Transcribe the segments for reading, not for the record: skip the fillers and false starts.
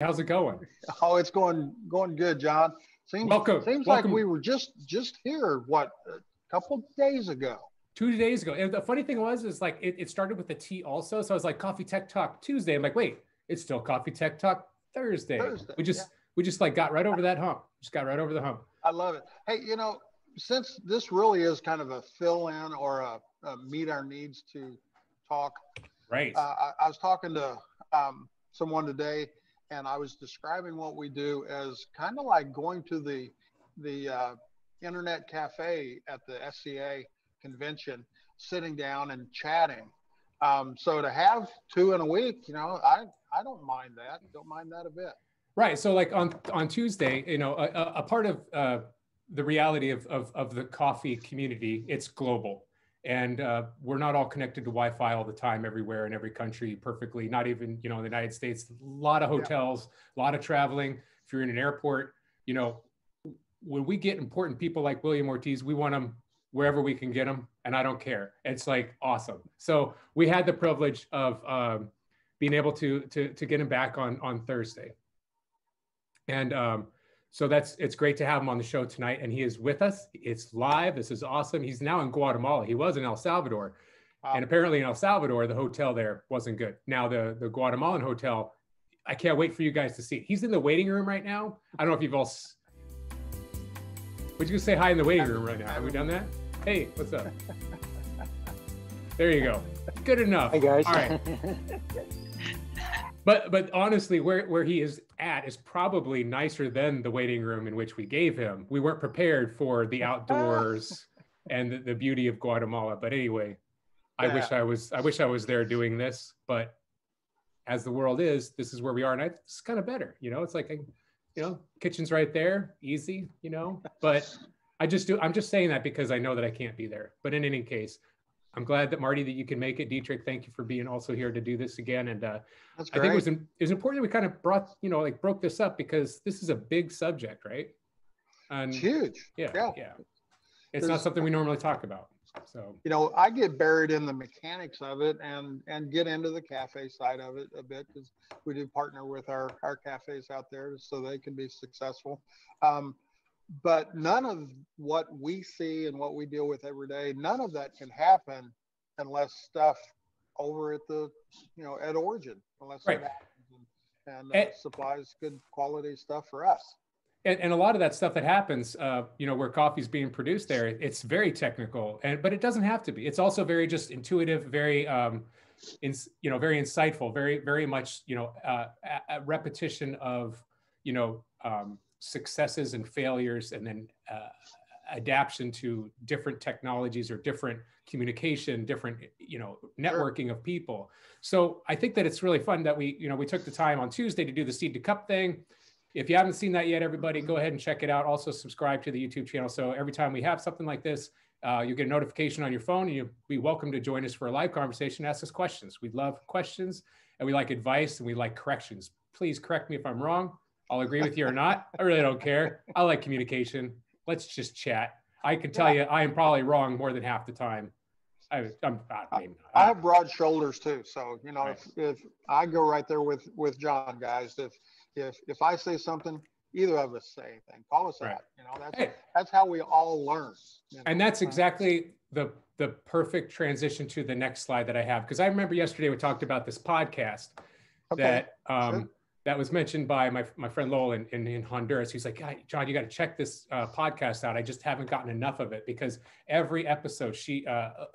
How's it going? Oh, it's going good, John. Seems Welcome, seems like we welcome. were just here, what, a couple days ago. 2 days ago. And the funny thing was, is like it started with a T also. So I was like, Coffee Tech Talk Tuesday. I'm like, wait, it's still Coffee Tech Talk Thursday. Thursday, We yeah. just we just like got right over that hump. Just got right over the hump. I love it. Hey, since this really is kind of a fill-in or a meet our needs to talk, Right. I was talking to someone today, and I was describing what we do as kind of like going to the internet cafe at the SCA convention, sitting down and chatting. So to have two in a week, I don't mind that. Don't mind that a bit. Right. So like on Tuesday, a part of the reality of the coffee community, it's global. And we're not all connected to Wi-Fi all the time, everywhere in every country perfectly. Not even, in the United States, a lot of Yeah. hotels, a lot of traveling. If you're in an airport, when we get important people like William Ortiz, we want them wherever we can get them. And I don't care. It's like awesome. So we had the privilege of being able to get him back on Thursday. And so it's great to have him on the show tonight. And he is with us. It's live. This is awesome. He's now in Guatemala. He was in El Salvador. And apparently in El Salvador, the hotel there wasn't good. Now the Guatemalan hotel, I can't wait for you guys to see. He's in the waiting room right now. I don't know if you've all, would you say hi in the waiting room right now? Have we done that? Hey, what's up? There you go. Good enough. Hey guys. All right. But honestly, where he is at is probably nicer than the waiting room in which we gave him. We weren't prepared for the outdoors and the beauty of Guatemala. But anyway, I wish I was there doing this. But as the world is, this is where we are, and it's kind of better. It's like, kitchen's right there, easy. But I'm just saying that because I know that I can't be there. But in any case, I'm glad that Marty, that you can make it. Dietrich, thank you for being also here to do this again. And That's I great. think it was important that we kind of broke this up because this is a big subject, right? And It's huge. yeah. It's not There's- something we normally talk about. So I get buried in the mechanics of it and get into the cafe side of it a bit, because we do partner with our cafes out there so they can be successful. But none of what we see and what we deal with every day, none of that can happen unless stuff over at at Origin, unless Right. it happens and supplies good quality stuff for us. and a lot of that stuff that happens, where coffee's being produced there, it's very technical, but it doesn't have to be. It's also very just intuitive, very very insightful, very, very much, a repetition of, successes and failures, and then adaptation to different technologies or different communication, different, networking of people. So I think that it's really fun that we took the time on Tuesday to do the Seed to Cup thing. If you haven't seen that yet, everybody go ahead and check it out. Also subscribe to the YouTube channel. So every time we have something like this, you get a notification on your phone, and you'll be welcome to join us for a live conversation, ask us questions. We love questions, and we like advice, and we like corrections. Please correct me if I'm wrong. I'll agree with you or not. I really don't care. I like communication. Let's just chat. I can tell you, I am probably wrong more than half the time. I have broad shoulders too. So, Right. if I go right there with John, guys, if I say something, either of us say anything, call us Right. out. Hey. That's how we all learn. And that's exactly the perfect transition to the next slide that I have. Because I remember yesterday we talked about this podcast that Sure. that was mentioned by my friend Lowell in Honduras. He's like, John, you got to check this podcast out. I just haven't gotten enough of it, because every episode,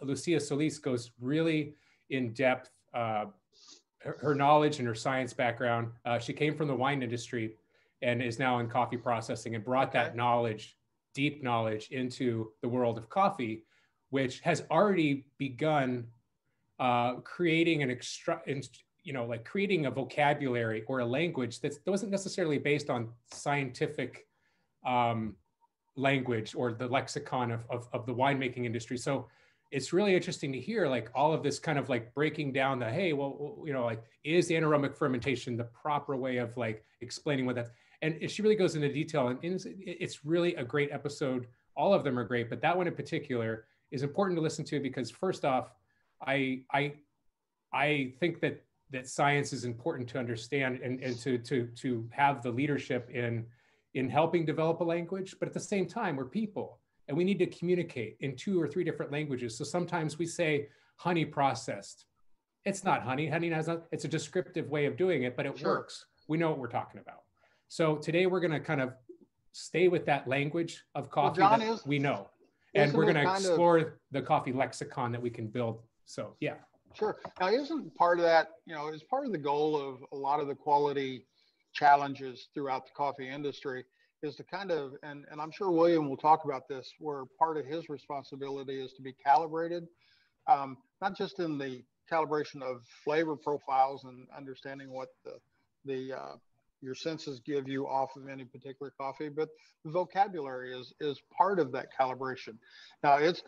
Lucia Solis goes really in depth, her knowledge and her science background. She came from the wine industry and is now in coffee processing, and brought that knowledge, deep knowledge, into the world of coffee, which has already begun creating creating a vocabulary or a language that wasn't necessarily based on scientific language or the lexicon of the winemaking industry. So it's really interesting to hear like all of this kind of like breaking down the, hey, well, is anaerobic fermentation the proper way of like explaining what that's, and she really goes into detail, and it's really a great episode. All of them are great, but that one in particular is important to listen to, because first off, I think that that science is important to understand and to have the leadership in helping develop a language. But at the same time, we're people and we need to communicate in 2 or 3 different languages. So sometimes we say honey processed. It's not honey. It's a descriptive way of doing it, but it works. We know what we're talking about. So today we're going to kind of stay with that language of coffee that we know. And we're going to explore the coffee lexicon that we can build. So, yeah. Sure. Now, isn't part of that, is part of the goal of a lot of the quality challenges throughout the coffee industry is to kind of, and I'm sure William will talk about this, where part of his responsibility is to be calibrated, not just in the calibration of flavor profiles and understanding what your senses give you off of any particular coffee, but the vocabulary is part of that calibration. Now it's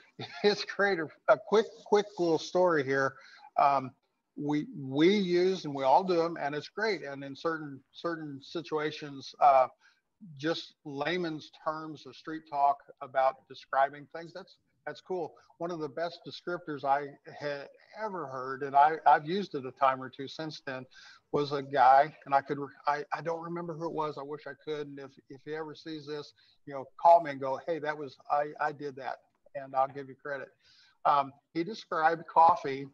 great. A quick little story here. We use, and we all do them, and it's great. And in certain situations, just layman's terms of street talk about describing things, that's cool. One of the best descriptors I had ever heard, and I've used it a time or two since then, was a guy, and I don't remember who it was. I wish I could. And if he ever sees this, call me and go, hey, that was, I did that, and I'll give you credit. He described coffee.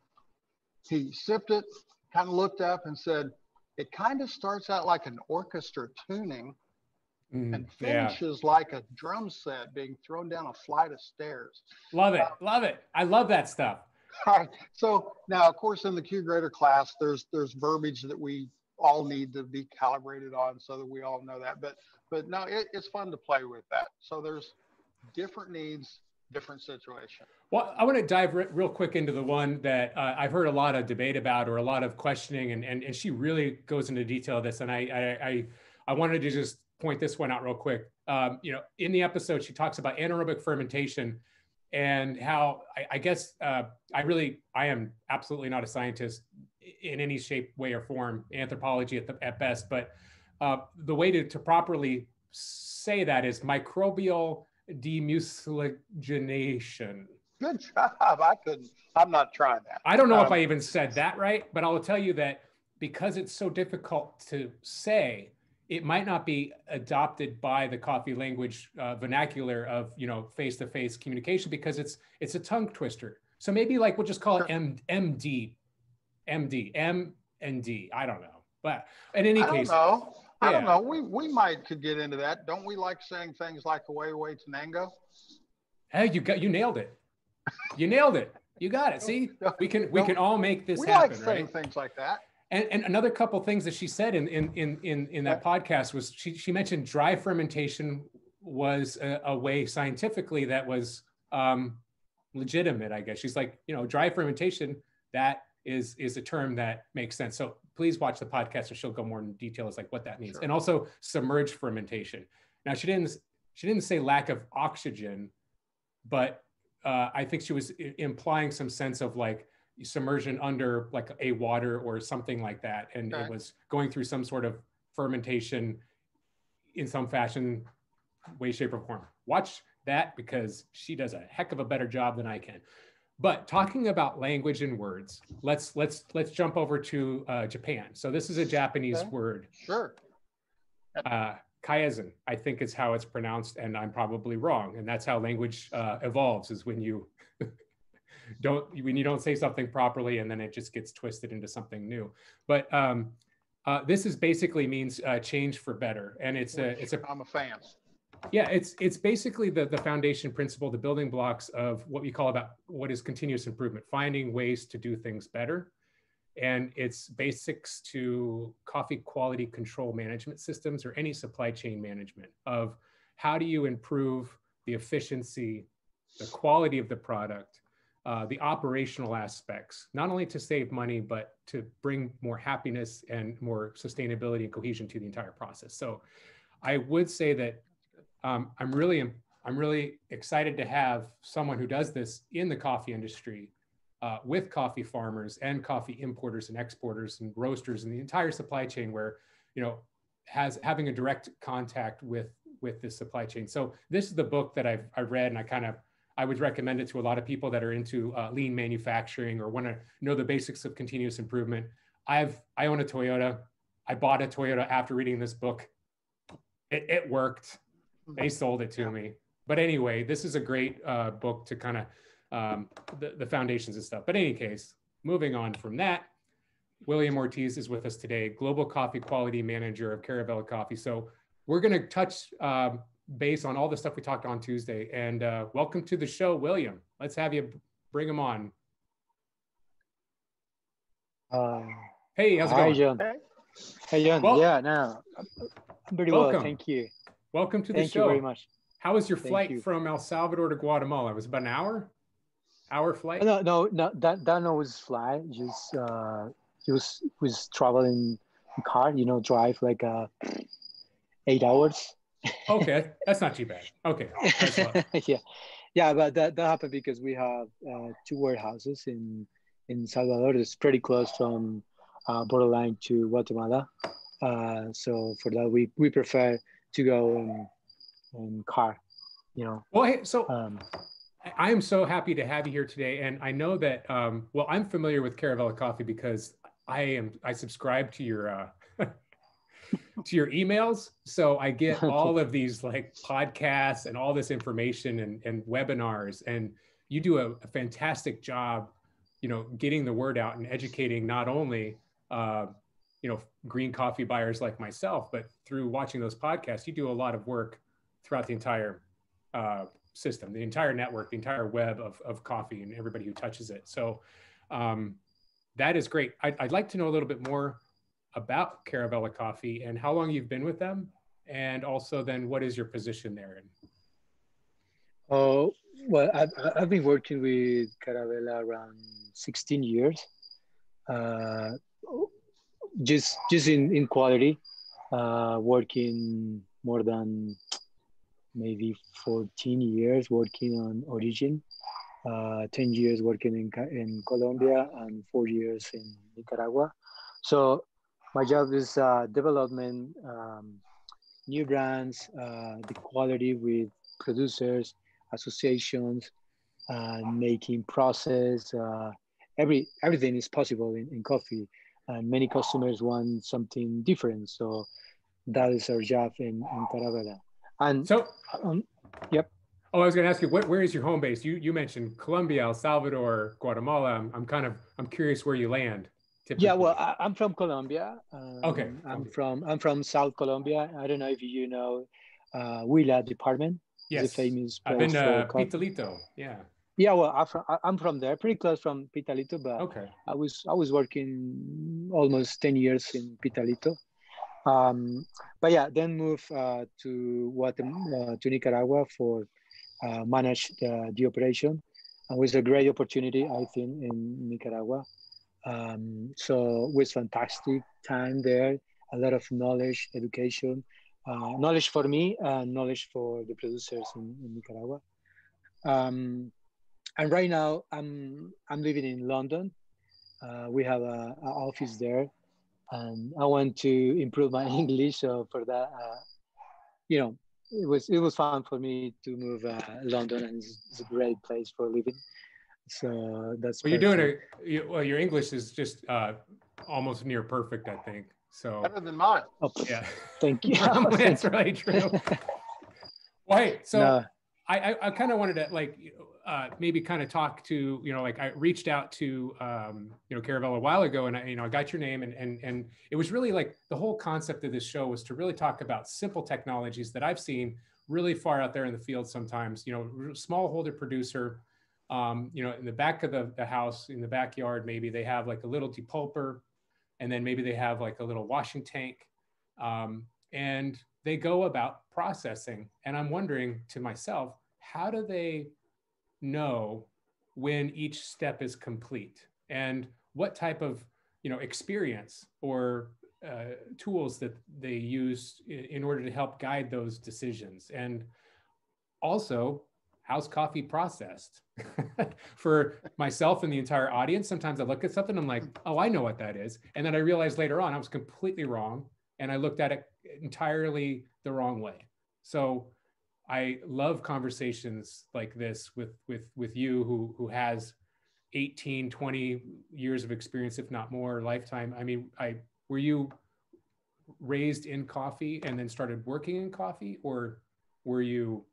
He sipped it, kind of looked up and said, it kind of starts out like an orchestra tuning and finishes like a drum set being thrown down a flight of stairs. Love it. Love it. I love that stuff. All right. So now, of course, in the Q grader class, there's verbiage that we all need to be calibrated on so that we all know that. But no, it's fun to play with that. So there's different needs, different situation. Well, I want to dive real quick into the one that I've heard a lot of debate about, or a lot of questioning, and she really goes into detail of this. And I wanted to just point this one out real quick. In the episode, she talks about anaerobic fermentation and how I guess I am absolutely not a scientist in any shape, way, or form, anthropology at best. But the way to properly say that is microbial demucilagination. Good job. I'm not trying that. I don't know if I even said that right, but I will tell you that because it's so difficult to say, it might not be adopted by the coffee language vernacular of face-to-face communication, because it's a tongue twister. So maybe like we'll just call it MD, M and D. I don't know, but in any case, I don't know. We could get into that. Don't we like saying things like away Tenango? Hey, you nailed it. You nailed it. You got it. See, we can all make this happen. We like saying things like that. And another couple things that she said in that podcast was she mentioned dry fermentation was a way scientifically that was legitimate, I guess. She's like, dry fermentation, that is a term that makes sense. So please watch the podcast, and she'll go more in detail as like what that means. Sure. And also submerged fermentation. Now she didn't say lack of oxygen, but I think she was implying some sense of like submersion under like a water or something like that. And It was going through some sort of fermentation in some fashion, way, shape, or form. Watch that, because she does a heck of a better job than I can. But talking about language and words, let's jump over to Japan. So this is a Japanese word. Sure. Kaizen, I think is how it's pronounced, and I'm probably wrong. And that's how language evolves, is when you don't say something properly, and then it just gets twisted into something new. But this is basically means change for better, and I'm a fan. Yeah, it's basically the foundation principle, the building blocks of what we call about what is continuous improvement, finding ways to do things better. And it's basics to coffee quality control management systems, or any supply chain management, of how do you improve the efficiency, the quality of the product, the operational aspects, not only to save money, but to bring more happiness and more sustainability and cohesion to the entire process. So I would say that I'm really excited to have someone who does this in the coffee industry, with coffee farmers and coffee importers and exporters and roasters and the entire supply chain, where, having a direct contact with this supply chain. So this is the book that I've read, and I would recommend it to a lot of people that are into lean manufacturing or want to know the basics of continuous improvement. I own a Toyota. I bought a Toyota after reading this book. It worked. They sold it to me. But anyway, this is a great book to kind of the foundations and stuff. But in any case, moving on from that, William Ortiz is with us today, Global Coffee Quality Manager of Caravela Coffee. So we're going to touch base on all the stuff we talked on Tuesday. And welcome to the show, William. Let's have you bring him on. Hey, how's it going? Hi, John. Hey, John. Well, yeah, no, I'm pretty well. Thank you. Welcome to the show. Thank you very much. How was your flight from El Salvador to Guatemala? It was about an hour flight? No, that was fly. Just he was traveling in car, drive like 8 hours. Okay, that's not too bad. Okay. Yeah, but that happened because we have 2 warehouses in Salvador. It's pretty close from borderline to Guatemala. So for that, we prefer to go in car, Well, hey, so I am so happy to have you here today. And I know that, well, I'm familiar with Caravela Coffee because I subscribe to your to your emails. So I get all of these like podcasts and all this information and webinars, and you do a fantastic job, getting the word out and educating not only, green coffee buyers like myself, but through watching those podcasts, you do a lot of work throughout the entire system, the entire network, the entire web of coffee and everybody who touches it. So that is great. I'd like to know a little bit more about Caravela Coffee and how long you've been with them. And also then what is your position there? Oh, well, I've been working with Caravela around 16 years. Just in quality, working more than maybe 14 years working on origin, 10 years working in Colombia, and 4 years in Nicaragua. So my job is development, new brands, the quality with producers, associations, making process. Everything is possible in coffee, and many customers want something different. So that is our job in Caravela. And so, yep. Oh, I was going to ask you, where is your home base? You mentioned Colombia, El Salvador, Guatemala. I'm curious where you land. Typically. Yeah, well, I'm from Colombia. Okay. I'm from South Colombia. I don't know if you know Huila department. Yes. It's a famous place. I've been to Pitalito. Yeah. Yeah, well, I'm from there, pretty close from Pitalito, but okay. I was working almost 10 years in Pitalito. But yeah, then moved to Nicaragua for manage the operation. And it was a great opportunity, I think, in Nicaragua. So it was fantastic time there, a lot of knowledge, education, knowledge for me and knowledge for the producers in Nicaragua. And right now I'm living in London. We have an office there, and I want to improve my English. So for that, it was fun for me to move London, and it's a great place for living. So that's. Well, you're doing your English is just almost near perfect, I think. So better than mine. Oh, yeah, thank you. That's really true. Well, hey, so no. I kind of wanted to maybe kind of talk to, I reached out to, Caravela a while ago, and I got your name, and it was really like the whole concept of this show was to really talk about simple technologies that I've seen really far out there in the field sometimes, smallholder producer, in the back of the house, in the backyard, maybe they have like a little depulper, and then maybe they have like a little washing tank, and they go about processing. And I'm wondering to myself, how do they know when each step is complete, and what type of experience or tools that they use in order to help guide those decisions? And also, how's coffee processed? For myself and the entire audience, sometimes I look at something, I'm like, oh, I know what that is, and then I realized later on I was completely wrong, and I looked at it entirely the wrong way. So I love conversations like this with you who has 18, 20 years of experience, if not more, lifetime. I mean, were you raised in coffee and then started working in coffee, or were you,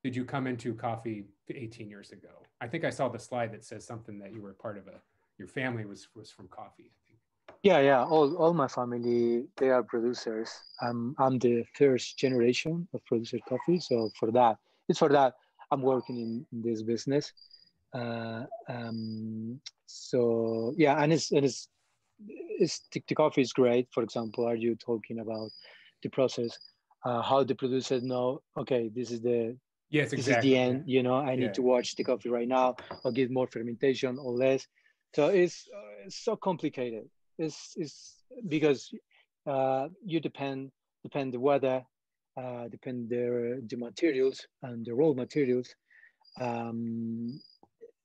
did you come into coffee 18 years ago? I think I saw the slide that says something that you were part of your family was from coffee, I think. Yeah. All my family, they are producers. I'm the first generation of producer coffee. So for that I'm working in this business. So yeah, and the coffee is great. For example, are you talking about the process? How the producers know, okay, this is the Yes, this is exactly. the end. You know, I need to watch the coffee right now, or give more fermentation or less. So it's so complicated. It's because you depend the weather, depend the materials and the raw materials. Um,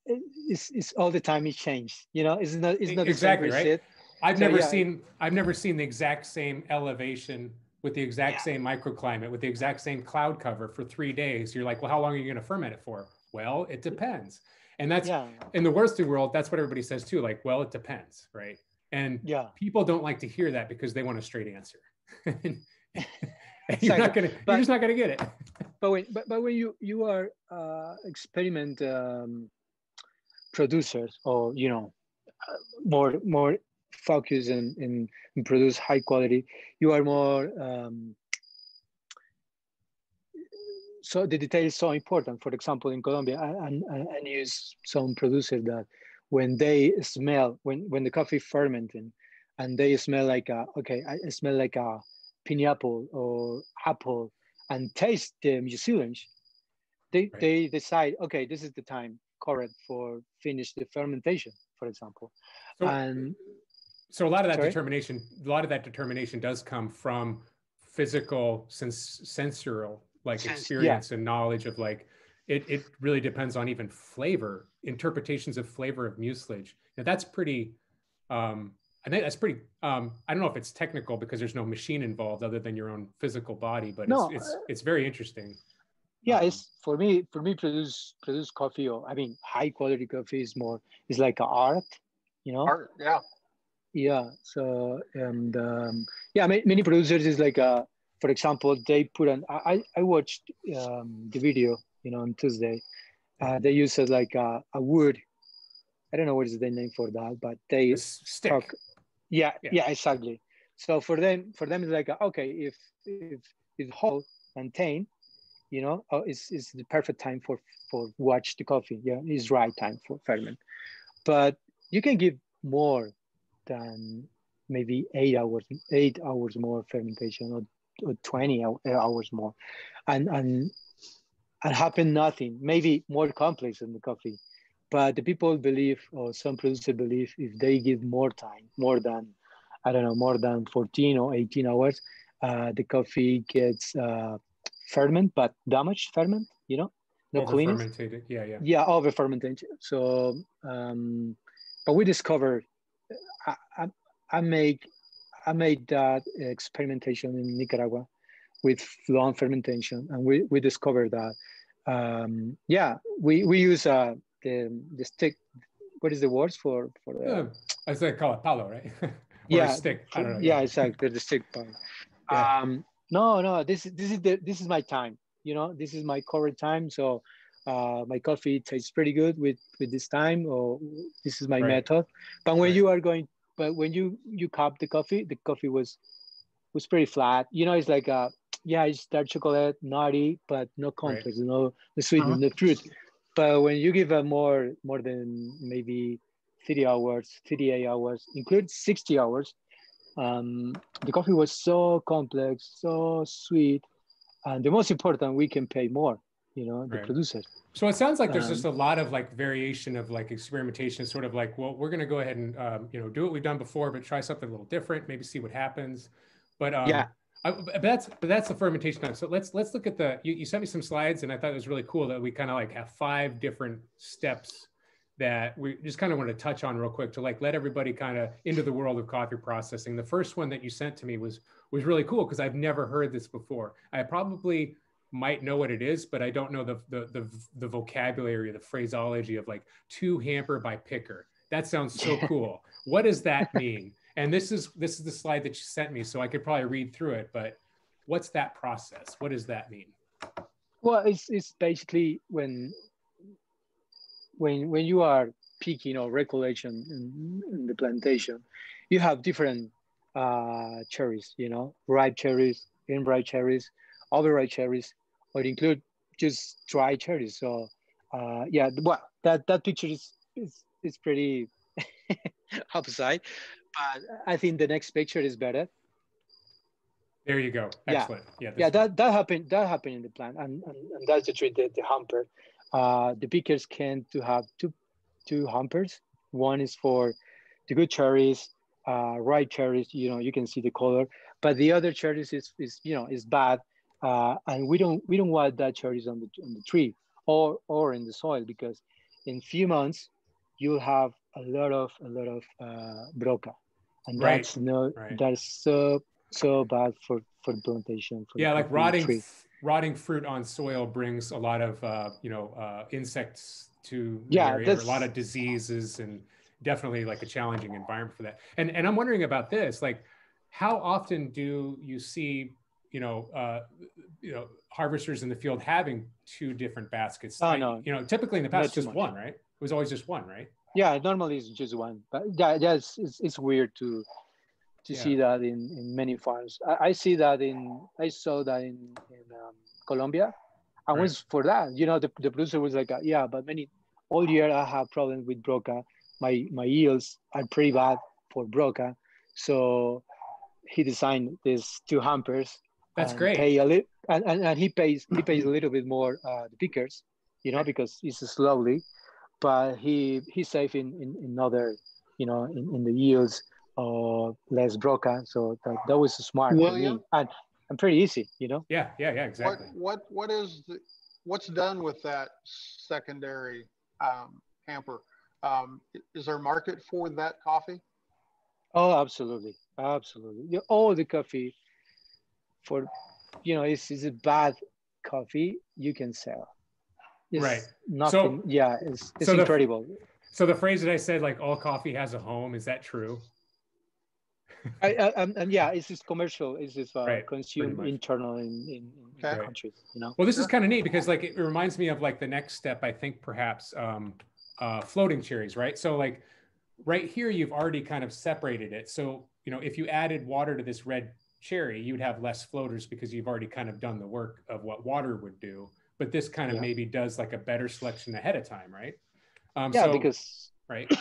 it's all the time it changes. You know, it's not the same Exactly, right? reset. I've So never yeah, seen the exact same elevation with the exact same microclimate with the exact same cloud cover for 3 days. You're like, well, how long are you going to ferment it for? Well, it depends. And that's in the worsted world, that's what everybody says too. Like, well, it depends, right? And people don't like to hear that because they want a straight answer. You're just not gonna get it. But when you are experiment producers, or you know, more focused in produce high quality, you are more so the detail is so important. For example, in Colombia, and use some producers that when they smell, when the coffee fermenting, and they smell like I smell like a pineapple or apple, and taste the mucilage, they decide, okay, this is the time correct for finish the fermentation, for example. So a lot of that determination does come from physical, sensorial, like experience and knowledge of like, it really depends on even flavor, interpretations of flavor of mucilage. Now that's pretty, I think that's pretty, I don't know if it's technical because there's no machine involved other than your own physical body, but it's very interesting. Yeah, it's for me produce coffee, or I mean high quality coffee is like an art, you know. Art, yeah. Yeah. So and many producers is like for example, they put I watched the video, you know, on Tuesday. They use it like a wood. I don't know what is the name for that, but they stick. Yeah, exactly. So for them it's like okay, if it's whole and tame, you know, it's the perfect time for watch the coffee. Yeah, it's right time for ferment. But you can give more than maybe 8 hours more fermentation, or 20 hours more, and happen nothing. Maybe more complex than the coffee. But the people believe, or some producers believe, if they give more time, more than, I don't know, more than 14 or 18 hours, the coffee gets ferment, but damaged ferment, you know, no cleanness. Over-fermented, yeah. Yeah, over-fermentation. So, but we discovered, I made that experimentation in Nicaragua with long fermentation, and we discovered that, we use the stick. What is the words for the? I say call it palo, right? Or stick. I don't know. Yeah, exactly, the stick part. No. This is my time. You know, this is my current time. So my coffee tastes pretty good with this time, or this is my method. But when you cup the coffee was pretty flat. You know, it's like it's dark chocolate, nutty, but no complex, you know, the sweetness, the fruit. But when you give a more than maybe 38 hours, include 60 hours, the coffee was so complex, so sweet, and the most important, we can pay more, you know, the producers. So it sounds like there's just a lot of like variation of like experimentation, sort of like, well, we're going to go ahead and do what we've done before, but try something a little different, maybe see what happens. But but that's the fermentation time. So let's look at you sent me some slides, and I thought it was really cool that we kind of like have 5 different steps that we just kind of want to touch on real quick to like let everybody kind of into the world of coffee processing. The first one that you sent to me was really cool because I've never heard this before. I probably might know what it is, but I don't know the vocabulary, the phraseology of like to hamper by picker. That sounds so cool. What does that mean? And this is the slide that you sent me, so I could probably read through it, but what's that process? What does that mean? Well, it's basically when you are picking or recollection in the plantation, you have different cherries, you know, ripe cherries, unripe cherries, overripe cherries, or include just dry cherries. So yeah, well, that picture is pretty upside, but I think the next picture is better. There you go. Excellent. Yeah, that happened in the plant, and that's the trick, the hamper. The pickers can to have two hampers. One is for the good cherries, ripe cherries. You know, you can see the color, but the other cherries is is bad, and we don't want that cherries on the tree or in the soil, because in few months you'll have a lot of broca, and Right. that's so bad for the plantation. Like rotting fruit on soil brings a lot of insects to the area, or a lot of diseases, and definitely like a challenging environment for that. And I'm wondering about this, like how often do you see harvesters in the field having two different baskets? No, typically in the past just one, right? It was always just one, right? Yeah, normally it's just one, but it's weird to see that in many farms. I saw that in Colombia. I was for that. The producer was like, yeah, but all year I have problems with broca. My yields are pretty bad for broca, so he designed these two hampers. That's great. And he pays a little bit more the pickers, because it's slowly, but he saved in other, in the yields. Less broca, so that was smart for me, and pretty easy, Yeah, exactly. What's done with that secondary hamper? Is there a market for that coffee? Oh, absolutely. All the coffee for is a bad coffee you can sell. It's right. Nothing. It's incredible. So the phrase that I said, like all coffee has a home, is that true? And it's just commercial. It's just consumed internal in countries. Well, this is kind of neat, because like it reminds me of like the next step. I think perhaps floating cherries, right? So like right here, you've already kind of separated it. So if you added water to this red cherry, you'd have less floaters because you've already kind of done the work of what water would do. But this kind of maybe does like a better selection ahead of time, right? Because right.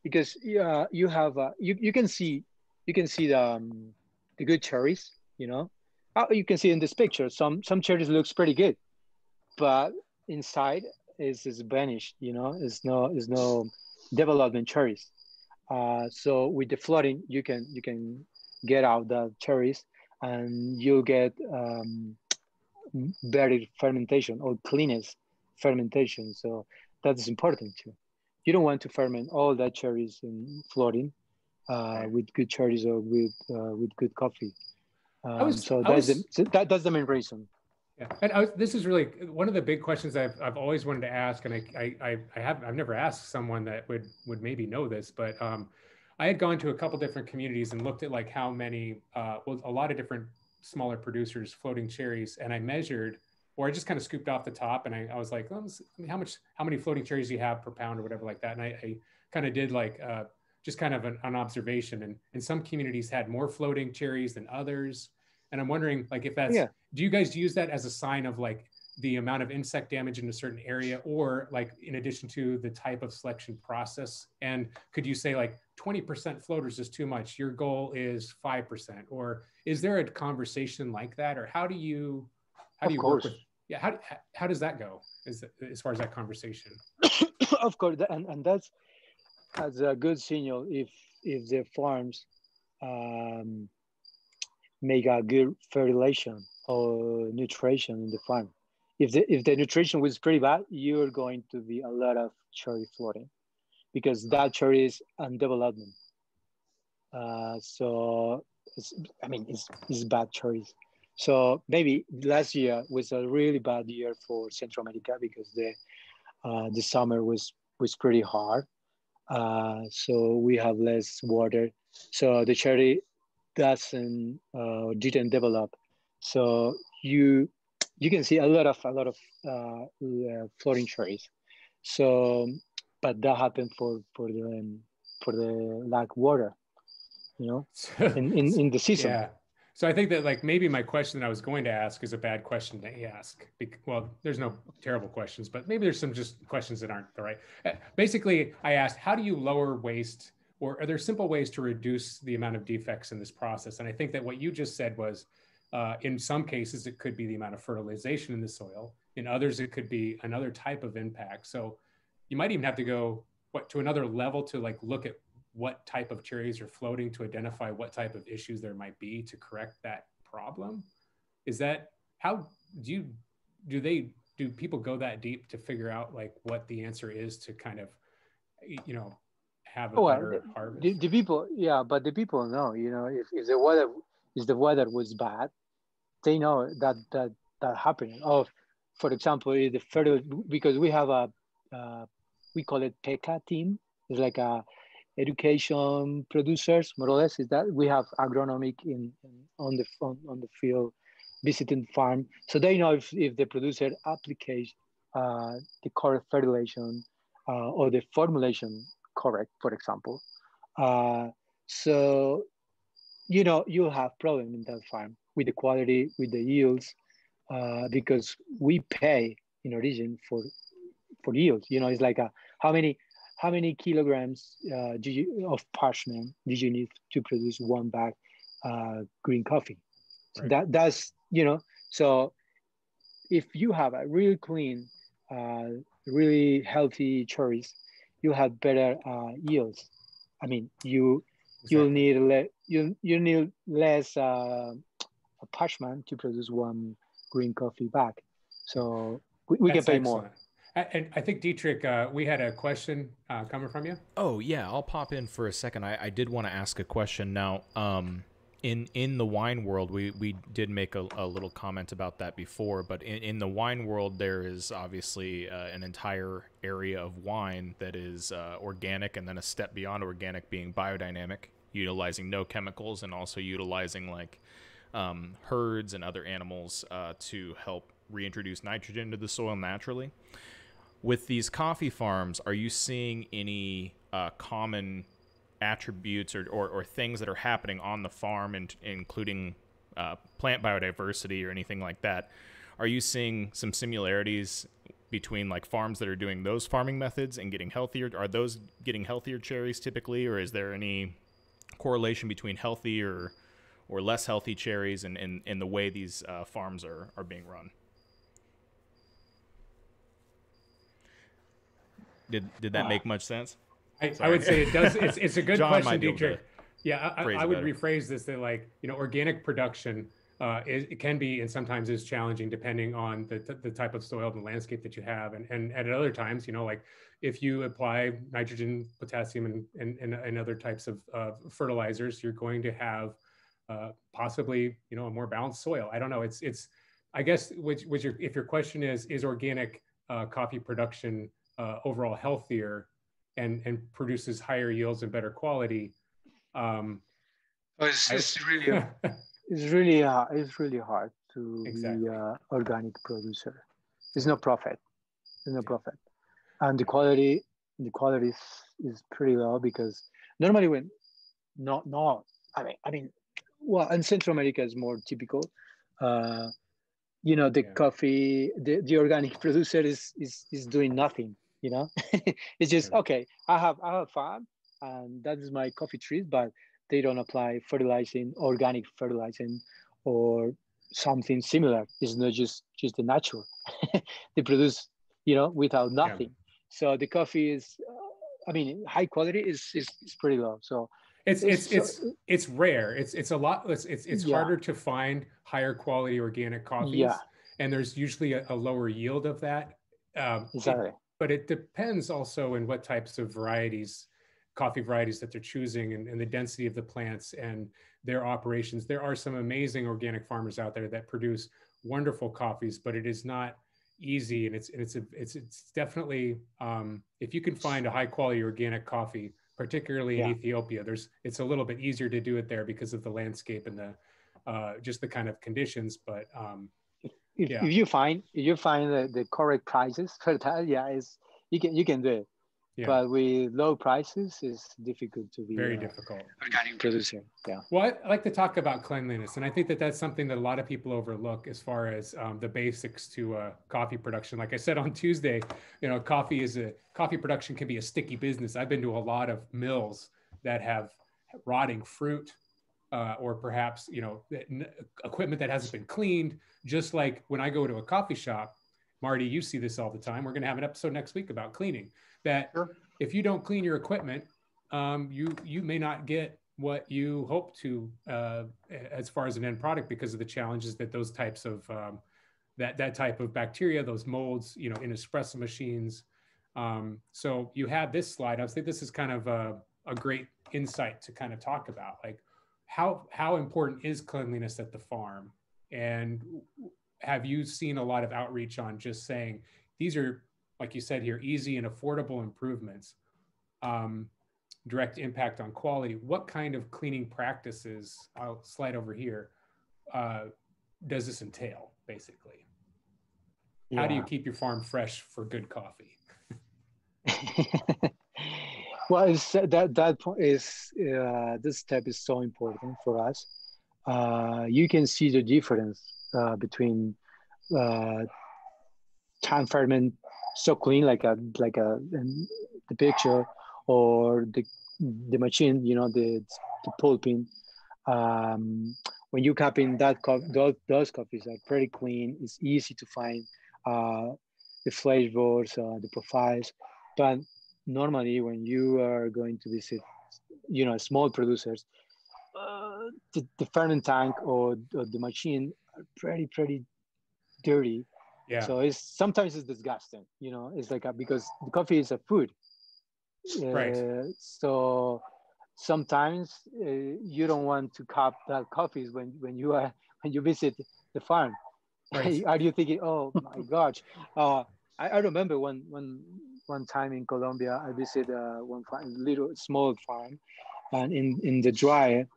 Because you have you can see the good cherries, you can see in this picture some cherries looks pretty good, but inside is vanished, is no development cherries. So with the flooding you can get out the cherries, and you get better fermentation or cleanest fermentation. So that's important too. You don't want to ferment all that cherries in flooding with good cherries or with good coffee. That's the main reason. Yeah, and this is really one of the big questions I've always wanted to ask, and I've never asked someone that would maybe know this, but I had gone to a couple different communities and looked at like how many a lot of different smaller producers floating cherries, and I measured. Or I just kind of scooped off the top, and I was like, how many floating cherries do you have per pound or whatever like that? And I kind of did like just kind of an observation. And some communities had more floating cherries than others. And I'm wondering, like, if that's, do you guys use that as a sign of like the amount of insect damage in a certain area, or like in addition to the type of selection process? And could you say like 20% floaters is too much, your goal is 5%? Or is there a conversation like that? Or how do you work with? Yeah, how does that go as far as that conversation? Of course, and that's a good signal if the farms make a good fertilization or nutrition in the farm. If the nutrition was pretty bad, you're going to be a lot of cherry floating, because that cherry is in development. So it's bad cherries. So maybe last year was a really bad year for Central America because the summer was pretty hard. So we have less water. So the cherry doesn't didn't develop. So you can see a lot of floating cherries. So, but that happened for the lack water, you know, So, in the season. yeah. So I think that like maybe my question that I was going to ask is a bad question to ask. Well, there's no terrible questions, but maybe there's some just questions that aren't the right. Basically, I asked, how do you lower waste, or are there simple ways to reduce the amount of defects in this process? And I think that what you just said was, in some cases, it could be the amount of fertilization in the soil. In others, it could be another type of impact. So you might even have to go to another level to like look at what type of cherries are floating to identify what type of issues there might be to correct that problem. Is that how do people go that deep to figure out like what the answer is to kind of, you know, have a better harvest? The people, yeah, but the people know, you know, if the weather was bad, they know that happening. Oh, for example, if the fertile, because we have we call it PECA team. It's like a education producers, more or less. Is that we have agronomic on the field, visiting farm, so they know if the producer applies the correct fertilization or the formulation correct, for example. Uh, so you know you have problem in that farm with the quality, with the yields, because we pay in origin for yields. You know, it's like how many kilograms of parchment did you need to produce one bag green coffee? So Right. that's, you know, so if you have a really clean, really healthy cherries, you have better yields. I mean, you'll Exactly. need you need less parchment to produce one green coffee bag. So we can That's pay more. excellent. And I think Dietrich, we had a question coming from you. Oh yeah, I'll pop in for a second. I did want to ask a question now. In the wine world, we did make a little comment about that before, but in the wine world, there is obviously an entire area of wine that is organic, and then a step beyond organic being biodynamic, utilizing no chemicals and also utilizing like herds and other animals to help reintroduce nitrogen into the soil naturally. With these coffee farms, are you seeing any common attributes or things that are happening on the farm, including plant biodiversity or anything like that? Are you seeing some similarities between like farms that are doing those farming methods and getting healthier? Are those getting healthier cherries typically, or is there any correlation between healthy or less healthy cherries and the way these farms are being run? Did that make much sense? I would say it does. It's a good John question, might be able Dietrich. to Yeah, phrase I it would better. rephrase this that like, you know, organic production it can be and sometimes is challenging depending on the type of soil and landscape that you have. And at other times, you know, like if you apply nitrogen, potassium, and other types of fertilizers, you're going to have possibly, you know, a more balanced soil. I don't know. It's I guess if your question is organic coffee production overall healthier and produces higher yields and better quality. It's really it's really hard to be Exactly. an organic producer. There's no profit. There's no profit, and the quality is pretty low because normally when not I mean well, in Central America is more typical. Uh, you know, the Yeah. coffee, the organic producer is doing nothing. You know, it's just Yeah. okay. I have a farm, and that is my coffee trees, but they don't apply fertilizing, organic fertilizing, or something similar. It's not just the natural. They produce, you know, without Yeah. nothing. So the coffee is, I mean, high quality is pretty low. So It's it's so, it's it's rare. It's a lot. It's yeah, harder to find higher quality organic yeah, coffees, and there's usually a lower yield of that. exactly. But it depends also in what types of varieties, coffee varieties that they're choosing, and the density of the plants and their operations. There are some amazing organic farmers out there that produce wonderful coffees, but it is not easy. And it's definitely, if you can find a high quality organic coffee, particularly in Ethiopia, it's a little bit easier to do it there because of the landscape and the just the kind of conditions. But if you find the correct prices for that, you can do it. Yeah. But with low prices, it's difficult to be very difficult organic producer. Yeah. Well, I like to talk about cleanliness, and I think that that's something that a lot of people overlook as far as the basics to coffee production. Like I said on Tuesday, coffee production can be a sticky business. I've been to a lot of mills that have rotting fruit, or perhaps equipment that hasn't been cleaned. Just like when I go to a coffee shop, Marty, you see this all the time. We're going to have an episode next week about cleaning. That if you don't clean your equipment, you may not get what you hope to as far as an end product, because of the challenges that those types of that type of bacteria, those molds, in espresso machines. So you have this slide. I think this is kind of a great insight to kind of talk about, like how important is cleanliness at the farm, and have you seen a lot of outreach on just saying these are, like you said here, easy and affordable improvements, direct impact on quality? What kind of cleaning practices, I'll slide over here, does this entail, basically? How do you keep your farm fresh for good coffee? Well, that point is this step is so important for us. You can see the difference between time ferment so clean, like the picture, or the machine, the pulping. When you cupping those coffees are pretty clean. It's easy to find the flavors, the profiles. But normally, when you are going to visit, small producers, the ferment tank or the machine are pretty dirty. Yeah. So sometimes it's disgusting. It's like because the coffee is a food. Right. So sometimes you don't want to cup that coffees when you visit the farm. Right. Are you thinking, oh my gosh? I remember one time in Colombia, I visited one little small farm, and in the dryer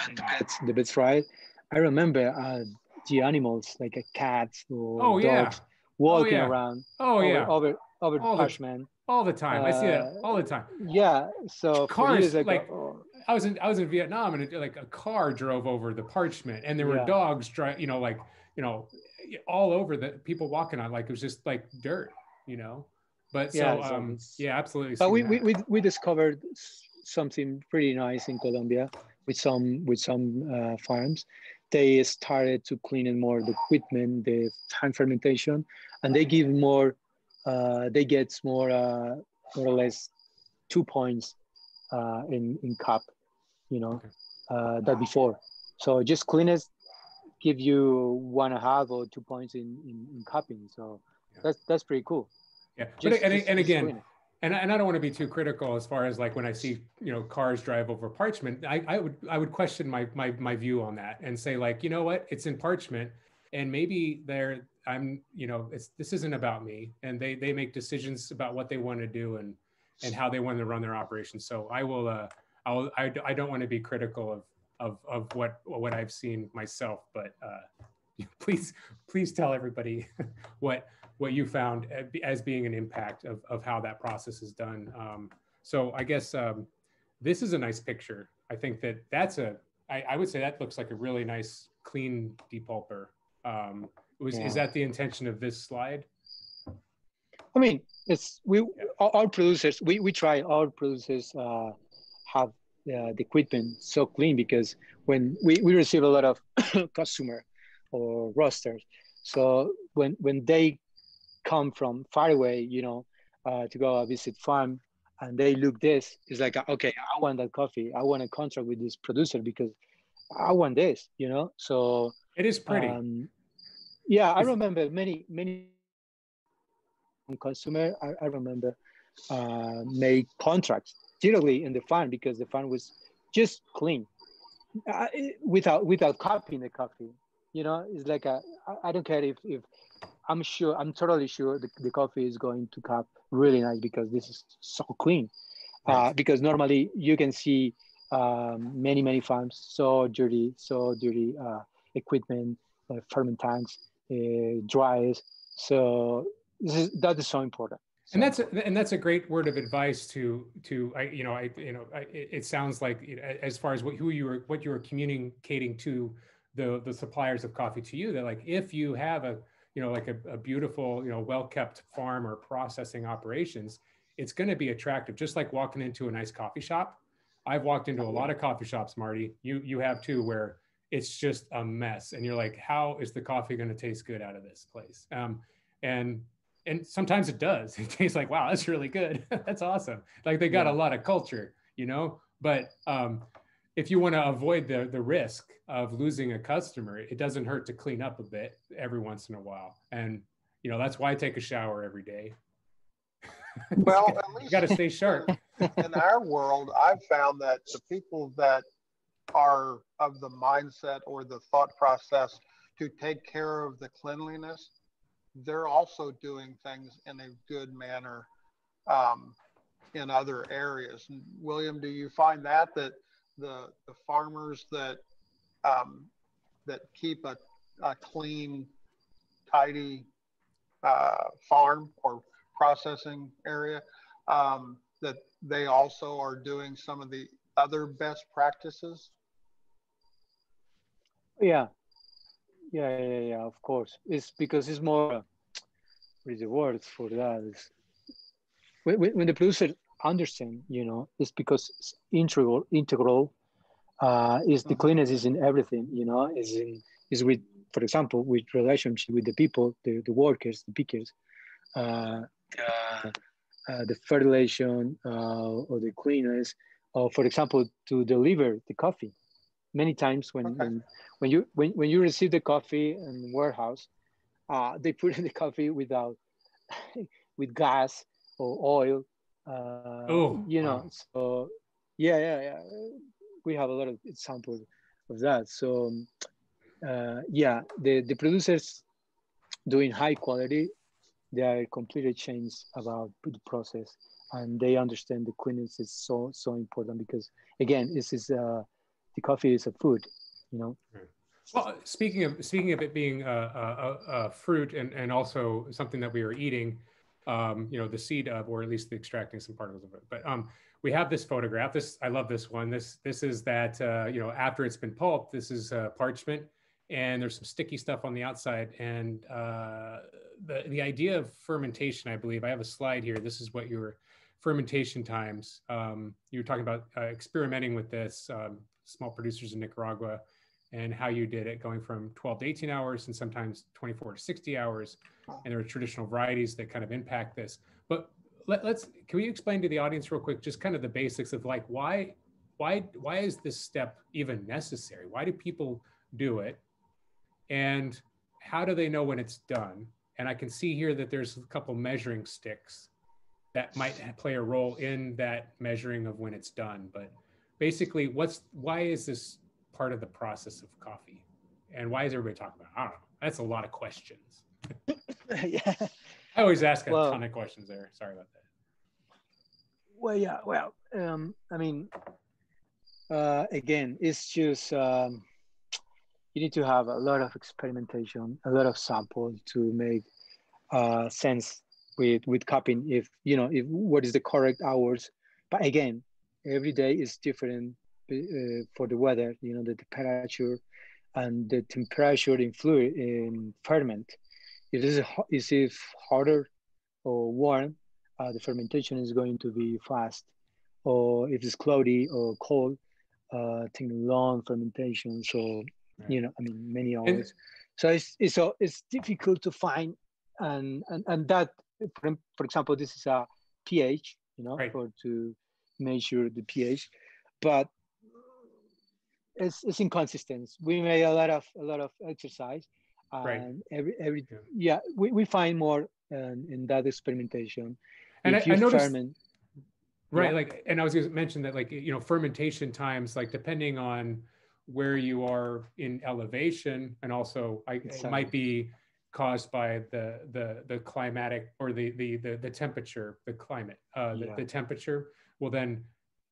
and the beds right. I remember the animals, like a cat or dogs walking around over parchment all the time. I see that all the time. Yeah. So cars, I was in Vietnam, and like a car drove over the parchment, and there were dogs all over the people walking on, like it was just like dirt, But absolutely. But we discovered something pretty nice in Colombia with some farms. They started to clean in more the equipment, the hand fermentation, and they give more. They get more or less 2 points in cup, that before. So just cleanest give you 1.5 or 2 points in cupping. So that's pretty cool. Yeah, and I don't want to be too critical as far as like when I see cars drive over parchment. I would question my view on that and say, like, what, it's in parchment, and maybe this isn't about me, and they make decisions about what they want to do and how they want to run their operations. So I don't want to be critical of what I've seen myself, but please tell everybody what you found as being an impact of how that process is done. So I guess this is a nice picture. I think I would say that looks like a really nice, clean depulper. Is that the intention of this slide? I mean, our producers, we try, our producers have the equipment so clean, because when we receive a lot of customer or roasters, so when they come from far away, to go visit farm, and they look this, it's like, okay, I want that coffee. I want a contract with this producer because I want this, So it is pretty. I remember many consumer. I remember make contracts directly in the farm because the farm was just clean. without copying the coffee. You know, it's like I don't care if I'm totally sure the coffee is going to cup really nice because this is so clean. Right. Because normally you can see many farms so dirty equipment, ferment tanks, dryers. So that is so important. And that's a great word of advice it sounds like, as far as what you were communicating to the suppliers of coffee to you, that like if you have a beautiful well kept farm or processing operations, it's going to be attractive, just like walking into a nice coffee shop. I've walked into a lot of coffee shops, Marty. You have too, where it's just a mess, and you're like, how is the coffee going to taste good out of this place? And sometimes it does. It tastes like, wow, that's really good. That's awesome. Like they got a lot of culture, But if you want to avoid the risk of losing a customer, it doesn't hurt to clean up a bit every once in a while. And that's why I take a shower every day. Well, at least you got to stay sharp. In our world, I've found that the people that are of the mindset or the thought process to take care of the cleanliness, they're also doing things in a good manner in other areas. And William, do you find that the farmers that keep a clean, tidy farm or processing area, that they also are doing some of the other best practices? Yeah, of course. It's because it's more, what is the word for that? It's, when the producer understand, it's because it's integral. Is the cleanness is in everything, is with, for example, with relationship with the people, the workers, the pickers, the fertilization or the cleanness, or for example, to deliver the coffee. Many times when you receive the coffee in the warehouse, they put in the coffee with gas or oil. Wow. So yeah. We have a lot of examples of that. So the producers doing high quality, they are completely changed about the process, and they understand the cleanness is so important because again, this is the coffee is a food, Well, speaking of it being a fruit and also something that we are eating, the seed of, or at least extracting some particles of it. But we have this photograph. I love this one. This is that after it's been pulped, this is parchment, and there's some sticky stuff on the outside. And the idea of fermentation, I believe, I have a slide here. This is what your fermentation times. You were talking about experimenting with this, small producers in Nicaragua, and how you did it, going from 12 to 18 hours and sometimes 24 to 60 hours. And there are traditional varieties that kind of impact this. But can we explain to the audience real quick, just kind of the basics of like, why is this step even necessary? Why do people do it? And how do they know when it's done? And I can see here that there's a couple measuring sticks that might play a role in that measuring of when it's done. But basically, why is this part of the process of coffee? And why is everybody talking about it? I don't know. That's a lot of questions. Yeah. I always ask a ton of questions there. Sorry about that. Well, yeah. Well, I mean, again, it's just you need to have a lot of experimentation, a lot of samples to make sense with cupping. If what is the correct hours. But again, every day is different for the weather. The temperature and the temperature in fluid in ferment. If it is hotter or warm, the fermentation is going to be fast. Or if it's cloudy or cold, take long fermentation. So, many hours. So it's difficult to find, and that, for example, this is a pH, to measure the pH, but it's inconsistent. We made a lot of exercise. And we find more in that experimentation. And if you I noticed, ferment, right? Yeah. And I was going to mention that, fermentation times, depending on where you are in elevation, and also it might be caused by the climatic or the temperature, the climate, the temperature. Well, then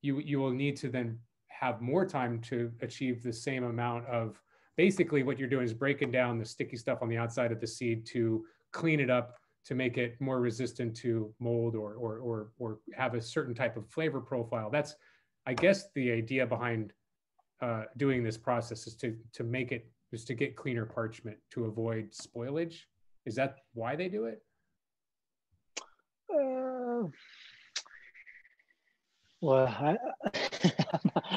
you will need to then have more time to achieve the same amount of, basically what you're doing is breaking down the sticky stuff on the outside of the seed to clean it up, to make it more resistant to mold or have a certain type of flavor profile. That's, I guess, the idea behind doing this process, is to make it, is to get cleaner parchment to avoid spoilage. Is that why they do it? Well,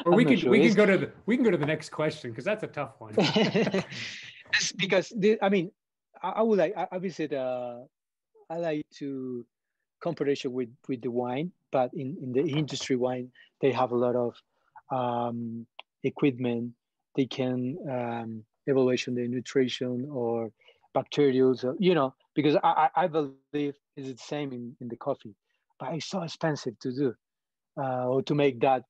or we can go to the next question, because that's a tough one. It's because I mean, I would like, obviously I like to comparison with the wine, but in the industry wine, they have a lot of equipment. They can evaluation the nutrition or bacterial, you know, because I believe it's the same in the coffee, but it's so expensive to do or to make that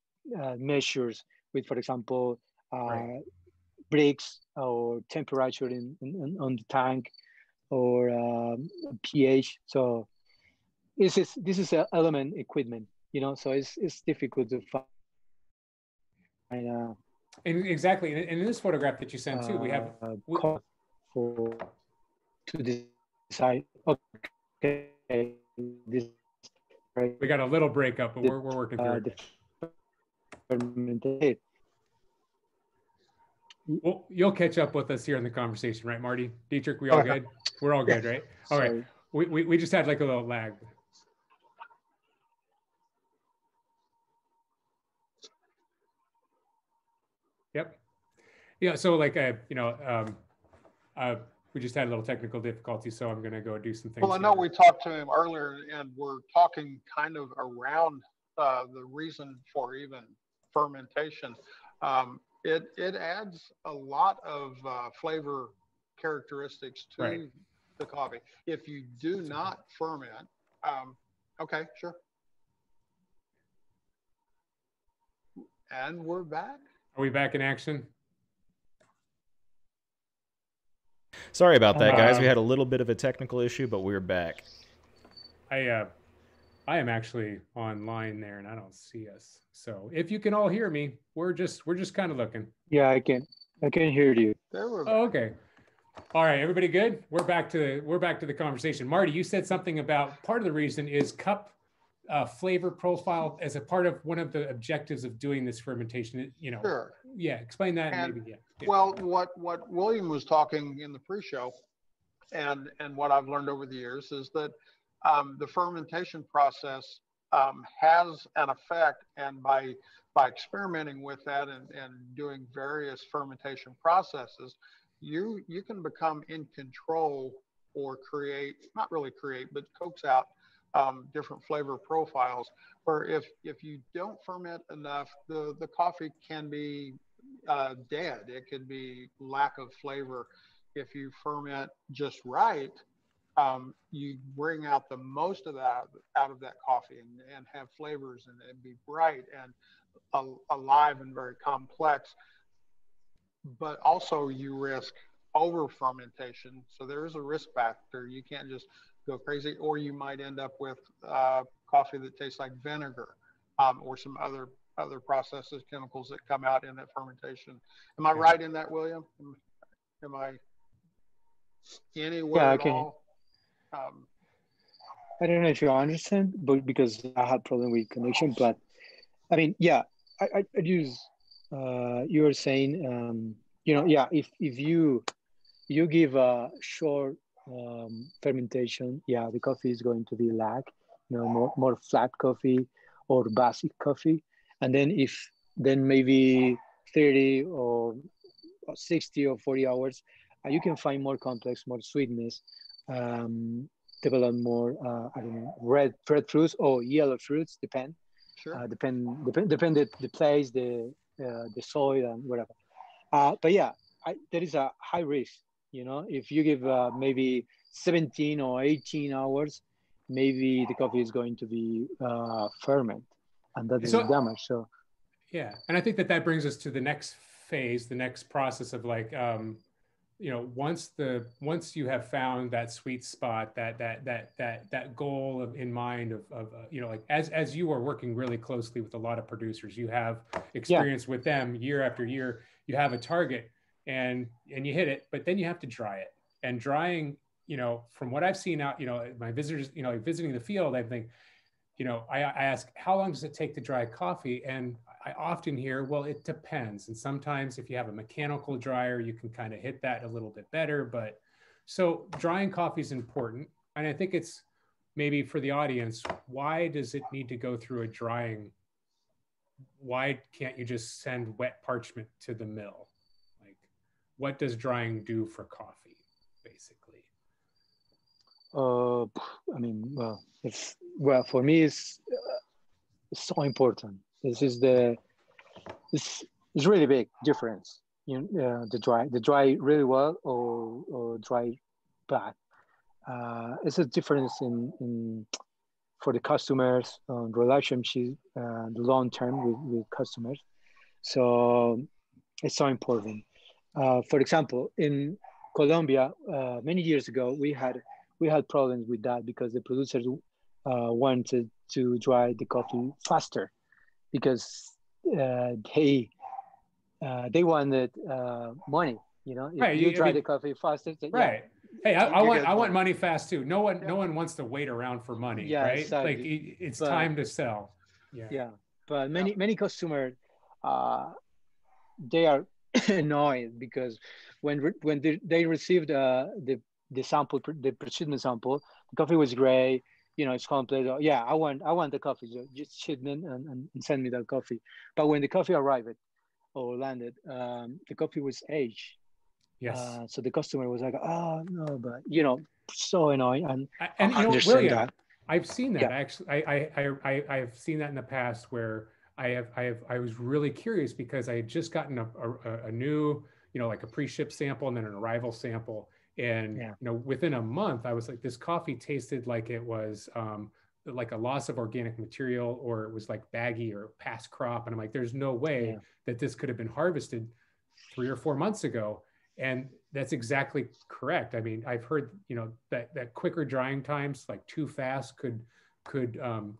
measures with, for example, bricks or temperature on the tank or pH. So this is an element equipment, you know, so it's difficult to find. And exactly, and in this photograph that you sent too, we have to decide. Okay, this. We got a little breakup, but we're working through it. Well, you'll catch up with us here in the conversation, right, Marty? Dietrich, we all good? We're all good, right? All right. We just had like a little lag. Yep. Yeah. So like, we just had a little technical difficulty, so I'm going to go do some things. Well, I know we talked to him earlier, and we're talking kind of around the reason for even fermentation. It adds a lot of flavor characteristics to the coffee. If you do not ferment, okay, sure. And we're back. Are we back in action? Sorry about that, guys. We had a little bit of a technical issue, but we're back. I am actually online there, and I don't see us. So if you can all hear me, we're just kind of looking. Yeah, I can hear you. Oh, okay. All right, everybody good? We're back to the conversation. Marty, you said something about part of the reason is cup flavor profile as a part of one of the objectives of doing this fermentation. You know, sure. Yeah, explain that. And maybe, yeah. Well, what William was talking in the pre-show, and what I've learned over the years is that the fermentation process has an effect, and by experimenting with that and doing various fermentation processes, you can become in control or not really create, but coax out different flavor profiles, where if you don't ferment enough, the coffee can be dead. It could be lack of flavor. If you ferment just right, you bring out the most of that out of that coffee and have flavors and be bright and alive and very complex. But also you risk over fermentation. So there is a risk factor. You can't just go crazy, or you might end up with coffee that tastes like vinegar or some other processes, chemicals that come out in that fermentation. Am I right in that, William? Am I anywhere at all? I don't know if you understand, but because I had problem with connection, but I mean, yeah, I use, you were saying, you know, yeah, if you give a short fermentation, yeah, the coffee is going to be lag, you know, more flat coffee or basic coffee. And then maybe 30 or 60 or 40 hours, you can find more complex, more sweetness, develop more, I don't know, red fruits or yellow fruits, depend. Sure. Depend the place, the soil and whatever. But yeah, there is a high risk, you know, if you give maybe 17 or 18 hours, maybe the coffee is going to be ferment, and that is damage. So yeah, and I think that brings us to the next phase, the next process of like, you know, once you have found that sweet spot, that goal in mind of you know, like as you are working really closely with a lot of producers, you have experience with them year after year, you have a target and you hit it, but then you have to dry it. And drying, you know, from what I've seen out, you know, my visitors, you know, like visiting the field, I think, you know, I ask, how long does it take to dry coffee? And I often hear, well, it depends. And sometimes if you have a mechanical dryer, you can kind of hit that a little bit better. But so drying coffee is important. And I think it's maybe for the audience, why does it need to go through a drying? Why can't you just send wet parchment to the mill? Like, what does drying do for coffee, basically? I mean, well, for me, it's so important. It's really big difference. You the dry really well or dry bad. It's a difference in for the customers relationship, the long term with customers. So it's so important. For example, in Colombia, many years ago, we had problems with that because the producers wanted to dry the coffee faster because they wanted money. You know, if Right, you dry the coffee faster, right. Hey, I want money fast too. No one wants to wait around for money, yeah, right? exactly. Like it's time to sell. Yeah, but many customers, they are annoyed because when they received the sample, the procurement sample, the coffee was great. You know, it's complete. Yeah, I want the coffee. Just shipment and send me that coffee. But when the coffee arrived or landed, the coffee was aged. Yes. So the customer was like, "Oh no," but you know, so annoying. And you know, understand William, that. I've seen that Yeah. actually. I've seen that in the past where I was really curious because I had just gotten a new, you know, like a pre-ship sample and then an arrival sample, and you know, within a month, I was like, this coffee tasted like it was like a loss of organic material, or it was like baggy or past crop, and I'm like, there's no way that this could have been harvested 3 or 4 months ago. And that's exactly correct. I mean, I've heard, you know, that quicker drying times, like too fast, could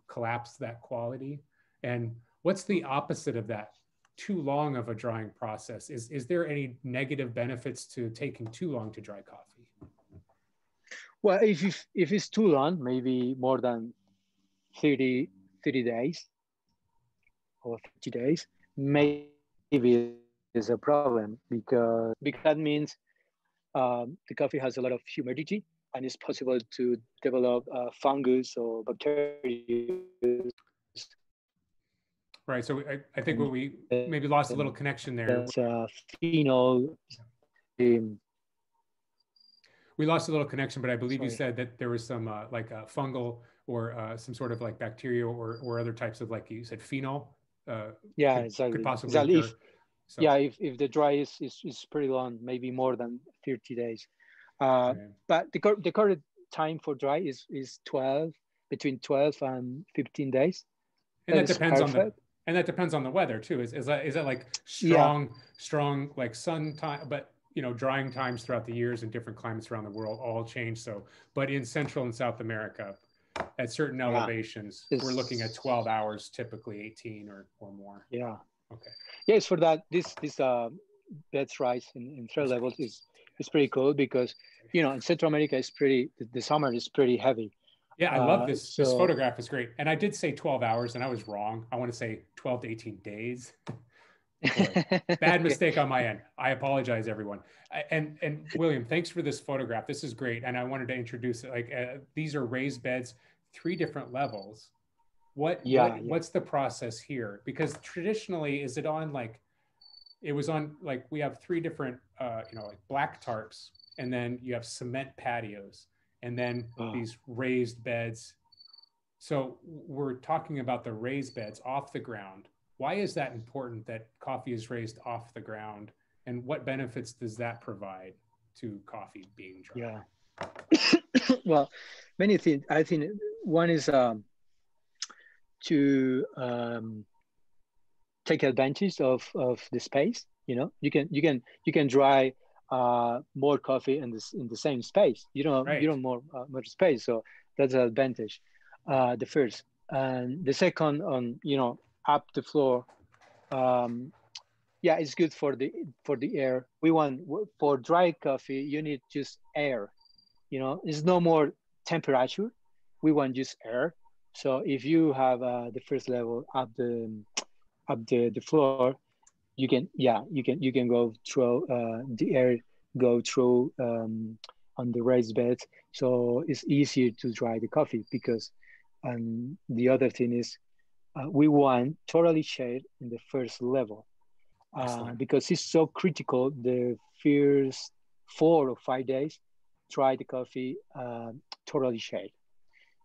collapse that quality. And what's the opposite of that? Too long of a drying process. Is there any negative benefits to taking too long to dry coffee? Well, if it's too long, maybe more than 30 days or 50 days, maybe is a problem because that means the coffee has a lot of humidity and it's possible to develop fungus or bacteria. Right. So I think what we maybe lost a little connection there. Phenol. We lost a little connection, but I believe you said that there was some like a fungal or some sort of like bacteria or other types of, like you said, phenol. Could possibly occur. So, yeah, if the dry is pretty long, maybe more than 30 days. But the current time for dry is between 12 and 15 days. And that depends on the weather too. Is that like strong like sun time, but you know, drying times throughout the years in different climates around the world all change. So, but in Central and South America, at certain elevations, we're looking at 12 hours, typically 18 or more. Yeah. Okay. Yes, for that, this beds rise in third levels is pretty cool because, you know, in Central America is the summer is pretty heavy. Yeah, I love this. This photograph is great. And I did say 12 hours and I was wrong. I want to say 12 to 18 days. Boy, bad mistake on my end. I apologize, everyone. And William, thanks for this photograph. This is great. And I wanted to introduce it. Like these are raised beds, 3 different levels. What's the process here? Because traditionally, is it on like, it was on like, we have 3 different, you know, like black tarps, and then you have cement patios, and then these raised beds. So we're talking about the raised beds off the ground. Why is that important that coffee is raised off the ground? And what benefits does that provide to coffee being dry? Yeah. Well, many things. I think one is to take advantage of the space You know, you can dry more coffee in the same space. You don't more much space, so that's an advantage. The first, and the second on up the floor. Yeah, it's good for the air. We want for dry coffee, you need just air. It's no more temperature. We want just air. So if you have the first level up the floor, you can go through the air go through on the raised bed, so it's easier to dry the coffee because. And the other thing is we want totally shade in the first level because it's so critical the first 4 or 5 days. Try the coffee totally shade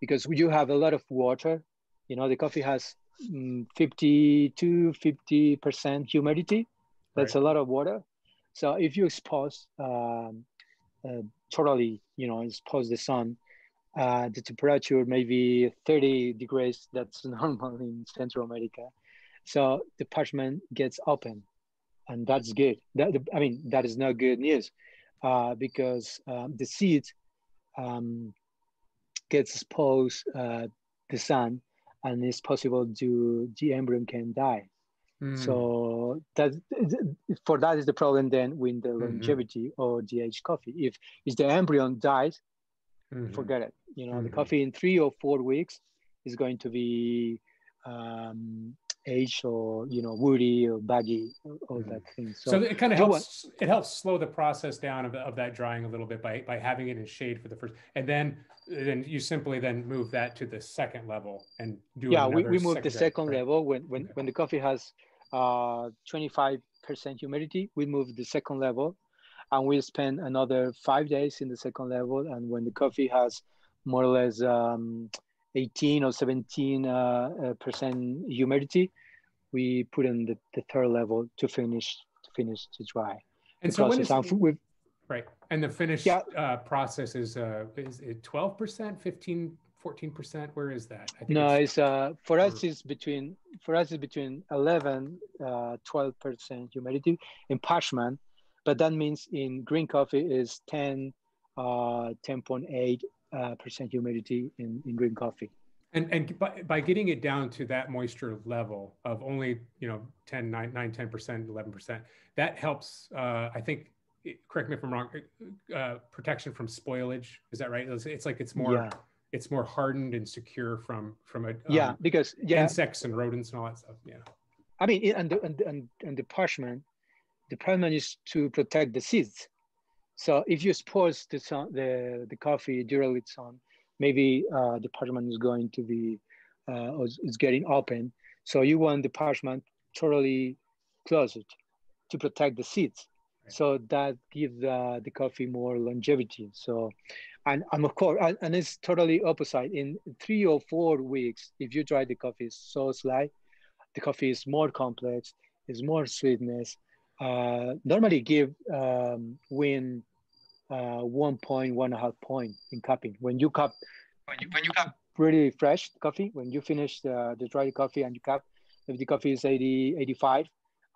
because you have a lot of water. The coffee has 50 to 50% humidity. That's a lot of water. So if you expose totally, expose the sun, the temperature may be 30 degrees. That's normal in Central America. So the parchment gets open, and that's good. That is not good news because the seed gets exposed the sun, and it's possible the embryo can die. So that is the problem then with the longevity or the aged coffee. If the embryo dies, forget it. The coffee in 3 or 4 weeks is going to be aged or woody or baggy, all that thing. So it kind of helps. It helps slow the process down of that drying a little bit by having it in shade for the first, and then you simply then move that to the second level and do. Yeah, we move the second level when the coffee has 25% humidity. We move the second level, and we spend another 5 days in the second level. And when the coffee has more or less 18 or 17% humidity, we put in the third level to finish to dry. And so right, and the finish process is it 12%, 15, 14%? Where is that? I think no, it's for us is between 11, 12% humidity in parchment, but that means in green coffee is 10.8% humidity in green coffee. And by getting it down to that moisture level of only 10%, 11%, that helps. I think, correct me if I'm wrong, protection from spoilage. Is that right? It's like it's more hardened and secure from because insects and rodents and all that stuff. Yeah. I mean, and the parchment is to protect the seeds. So if you expose the coffee during its sun, maybe the parchment is going to be is getting open. So you want the parchment totally closed to protect the seeds. Right. So that gives the coffee more longevity. So, and of course, and it's totally opposite. In 3 or 4 weeks, if you dry the coffee so slight, the coffee is more complex, is more sweetness. Normally give 1 point, 1.5 point in cupping. When you cup pretty fresh coffee, when you finish the dry coffee and you cup, if the coffee is 80, 85,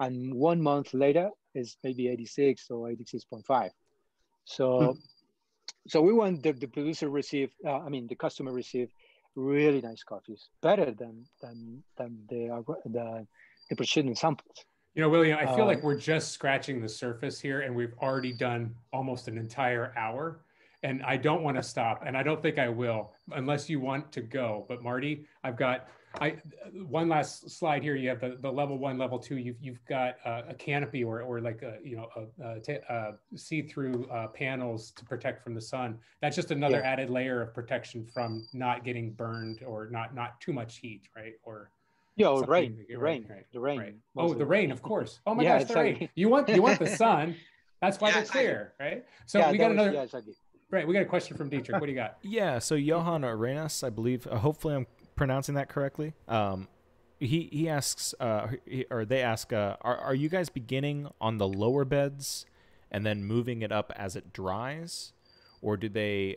and 1 month later is maybe 86 or 86.5. So we want the producer the customer receive really nice coffees, better than the preceding samples. William, I feel like we're just scratching the surface here, and we've already done almost an entire hour, and I don't want to stop, and I don't think I will unless you want to go. But Marty, I've got one last slide here. You have the level 1, level 2. You've got a canopy or like see-through panels to protect from the sun. That's just another added layer of protection from not getting burned or not too much heat, right? Or the rain. Right. Oh, the rain, of course. Oh my gosh, the rain. You want the sun. That's why they're clear, right? So we got another. Exactly. Right, we got a question from Dietrich. What do you got? Yeah, so Johan Arenas, I believe, hopefully I'm pronouncing that correctly. He asks, or they ask, are you guys beginning on the lower beds and then moving it up as it dries, or do they?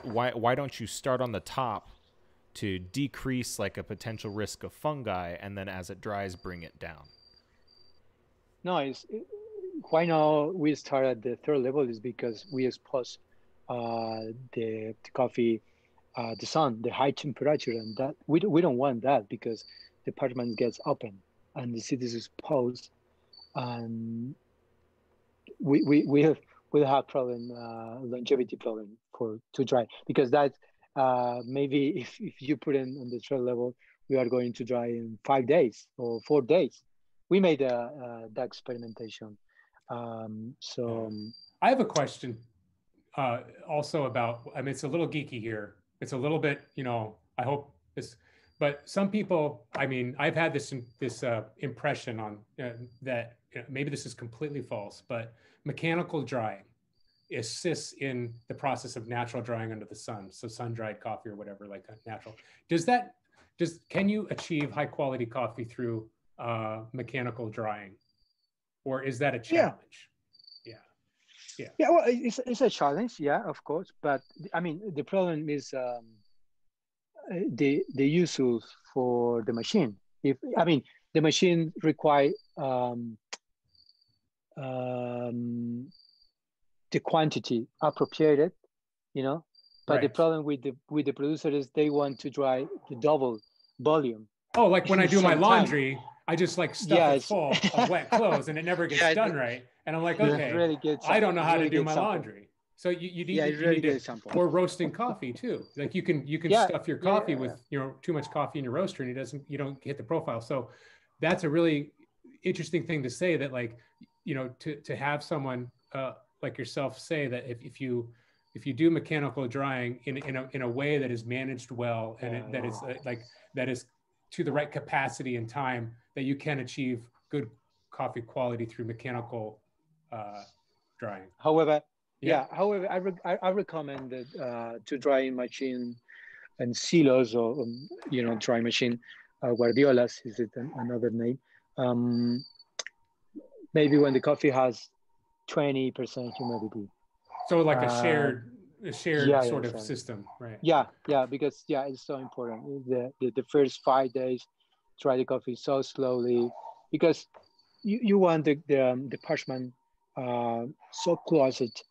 Why don't you start on the top to decrease like a potential risk of fungi, and then as it dries, bring it down? No, why now we start at the third level is because we expose the coffee, the sun, the high temperature, and that we don't want that because the apartment gets open and the seed is exposed, and we'll have problem, longevity problem for to dry, because that maybe if you put in on the third level, we are going to dry in 5 days or 4 days. We made that experimentation. So I have a question also about, I mean, it's a little geeky here. It's a little bit, I hope this, but some people, I mean, I've had this impression on that maybe this is completely false, but mechanical drying assists in the process of natural drying under the sun. So sun-dried coffee or whatever, like natural. Can you achieve high quality coffee through mechanical drying? Or is that a challenge? Yeah, well, it's a challenge, yeah, of course. But I mean, the problem is the use for the machine. The machine require the quantity appropriated, But right. The problem with the producer is they want to dry the double volume. Oh, like when I do my laundry, I just like stuff it full of wet clothes and it never gets done right. And I'm like, okay, really I don't know how to do my laundry. So you need to, or roasting coffee too. Like you can stuff your coffee with too much coffee in your roaster and you don't hit the profile. So that's a really interesting thing to say, that like, to have someone like yourself say that if you do mechanical drying in a way that is managed well and that is to the right capacity and time, that you can achieve good coffee quality through mechanical drying. However, I recommend that to drying machine and silos or dry machine, guardiolas is it another name. Maybe when the coffee has 20% humidity. So like a shared sort of system, right? Yeah, because it's so important. The first 5 days, dry the coffee so slowly, because you want the parchment so closet,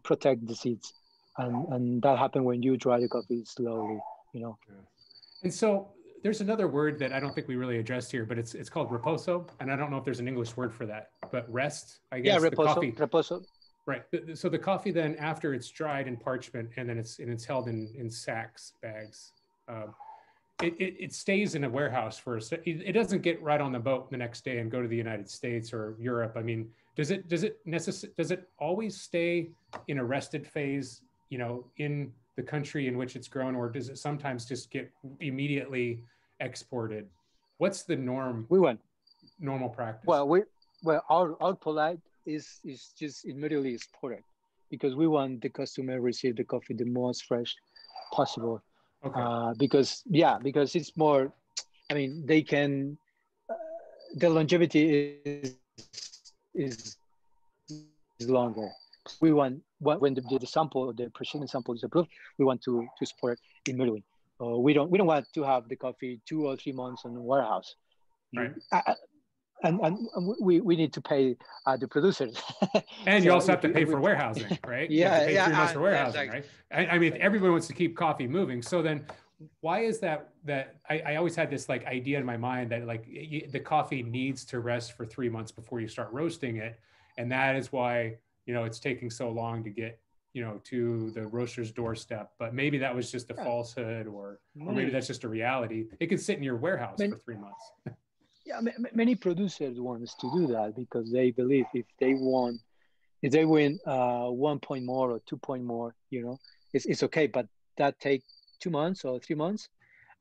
protect the seeds, and that happens when you dry the coffee slowly, Yeah. And so there's another word that I don't think we really addressed here, but it's called reposo, and I don't know if there's an English word for that, but rest, I guess. Yeah, reposo. Right. So the coffee then, after it's dried in parchment and then it's held in sacks, bags, it stays in a warehouse it doesn't get right on the boat the next day and go to the United States or Europe. I mean, does it always stay in a rested phase, in the country in which it's grown, or does it sometimes just get immediately exported? What's the normal practice? Our polite is just immediately exported, because we want the customer receive the coffee the most fresh possible. Okay. Because it's more, I mean, they can, the longevity is longer. We want, when the sample, the preceding sample is approved, we want to export it immediately. We don't want to have the coffee 2 or 3 months in the warehouse. Right. And we need to pay the producers. And you also have to pay for warehousing, right? You have to pay 3 months for warehousing, right? I mean, everyone wants to keep coffee moving. So then why is that I always had this like idea in my mind that like the coffee needs to rest for 3 months before you start roasting it. And that is why, it's taking so long to get, to the roaster's doorstep. But maybe that was just a falsehood, or maybe that's just a reality. It can sit in your warehouse for 3 months. Yeah, many producers want to do that because they believe if they win 1 point more or 2 point more, it's okay. But that takes 2 months or 3 months,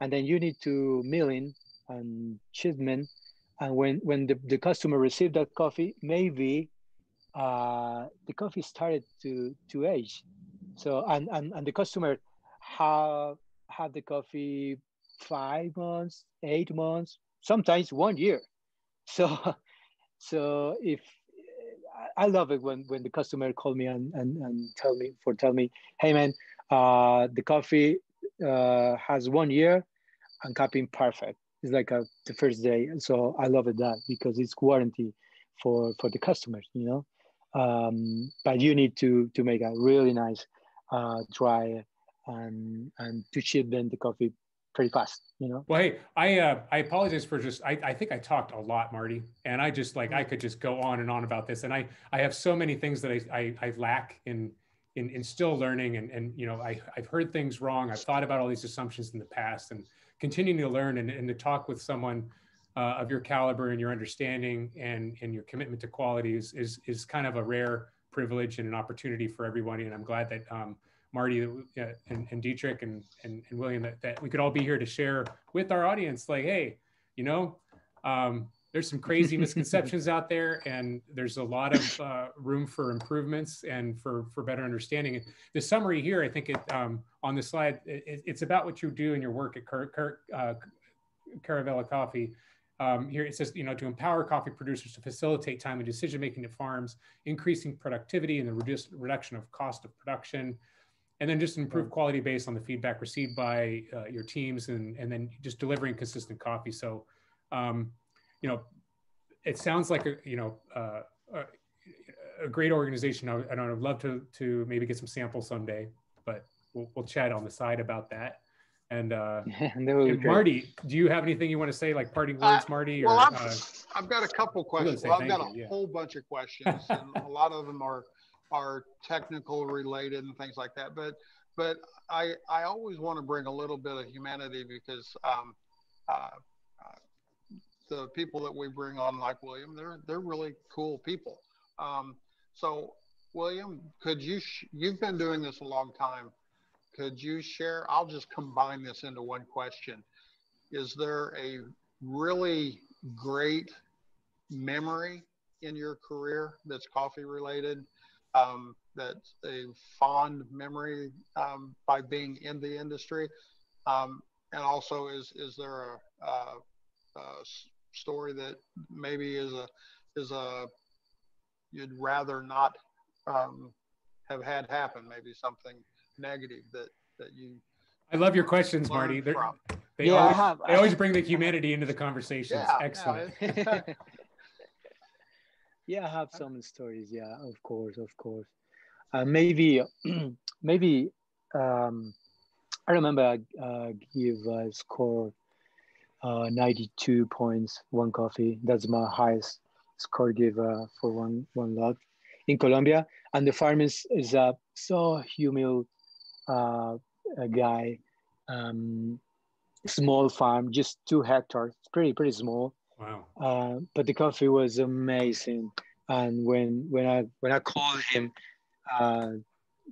and then you need to milling and shipment. And when the customer received that coffee, maybe the coffee started to age. So and the customer have the coffee 5 months, 8 months, sometimes 1 year. So if I love it when the customer call me and tell me, hey man, the coffee has 1 year and cupping perfect. It's like the first day. So I love it that because it's warranty for the customers, you know. But you need to make a really nice dry and to ship them the coffee pretty fast, you know. Well, hey, I apologize for just I think I talked a lot, Marty, and I just like I could just go on and on about this, and I have so many things that I lack in still learning, and you know I've heard things wrong. I've thought about all these assumptions in the past, and continuing to learn and to talk with someone of your caliber and your understanding and your commitment to quality is kind of a rare privilege and an opportunity for everybody, and I'm glad that Marty and Dietrich and William that we could all be here to share with our audience, like, hey, you know, there's some crazy misconceptions out there, and there's a lot of room for improvements and for better understanding. And the summary here, I think on the slide, it's about what you do in your work at Caravela Coffee. Here it says, you know, to empower coffee producers to facilitate timely decision making at farms, increasing productivity and the reduction of cost of production. And then just improve quality based on the feedback received by your teams, and then just delivering consistent coffee. So, you know, it sounds like a great organization. I'd love to maybe get some samples someday, but we'll chat on the side about that. And, and Marty, do you have anything you want to say, like parting words, Marty? Well, I've got a couple questions. Well, I've got a whole bunch of questions, and a lot of them are technical related and things like that, but I always want to bring a little bit of humanity, because the people that we bring on, like William, they're really cool people. So William, could you've been doing this a long time, could you share, I'll just combine this into one question, is there a really great memory in your career that's coffee related, that's a fond memory by being in the industry, and also is there a story that maybe is a you'd rather not have had happen, maybe something negative that you. I love your questions, Marty. They always bring the humanity into the conversation. Yeah, excellent. Yeah, I have some stories. Yeah, of course. Maybe I remember I give a score 92 points, one coffee. That's my highest score give for one lot in Colombia. And the farm is so humble guy, small farm, just 2 hectares. It's pretty small. Wow. But the coffee was amazing. And when I called him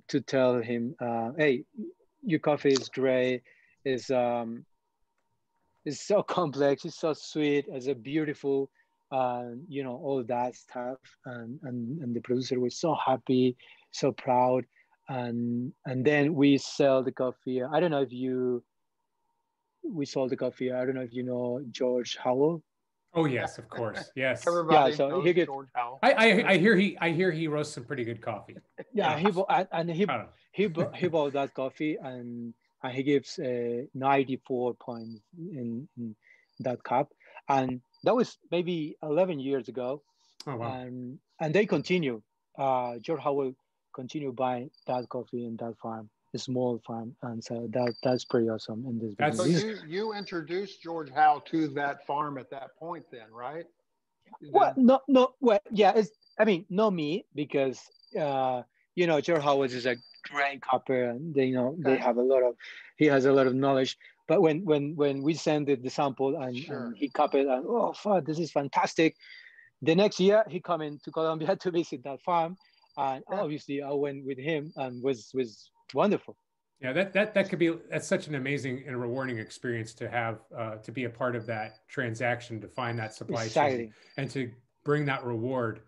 to tell him, hey, your coffee is great, it's so complex, it's so sweet, it's a beautiful, you know, all that stuff, and the producer was so happy, so proud, and then we sell the coffee. I don't know if we sold the coffee. I don't know if you know George Howell. Oh yes, of course, yes. Everybody knows he gets, George Howell. I hear he roasts some pretty good coffee. Yeah, he bought that coffee, and he gives 94 points in that cup, and that was maybe 11 years ago. Oh wow! And they continue. George Howell continue buying that coffee in that farm, a small farm, and so that's pretty awesome in this business. So you introduced George Howell to that farm at that point, then, right? Well, no. Well, yeah. Not me, because you know, George Howell is a great copper, and they, you know, they have he has a lot of knowledge. But when we send the sample and he copied, and oh fuck, this is fantastic. The next year he come into Colombia to visit that farm, and obviously I went with him, and was wonderful. Yeah, that's such an amazing and rewarding experience to have, to be a part of that transaction, to find that supply chain, and to bring that reward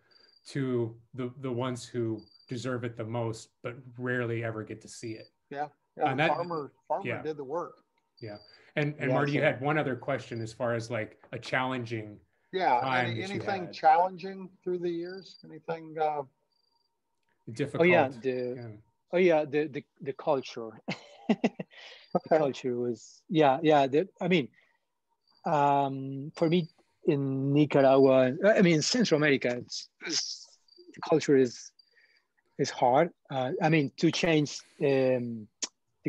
to the ones who deserve it the most, but rarely ever get to see it. Yeah, and that farmer did the work. Yeah, and Marty, you had one other question as far as like a challenging. Yeah, anything challenging through the years? Anything difficult? Oh yeah, the culture. The culture was for me, in Nicaragua, I mean, Central America, the culture is hard. I mean, to change the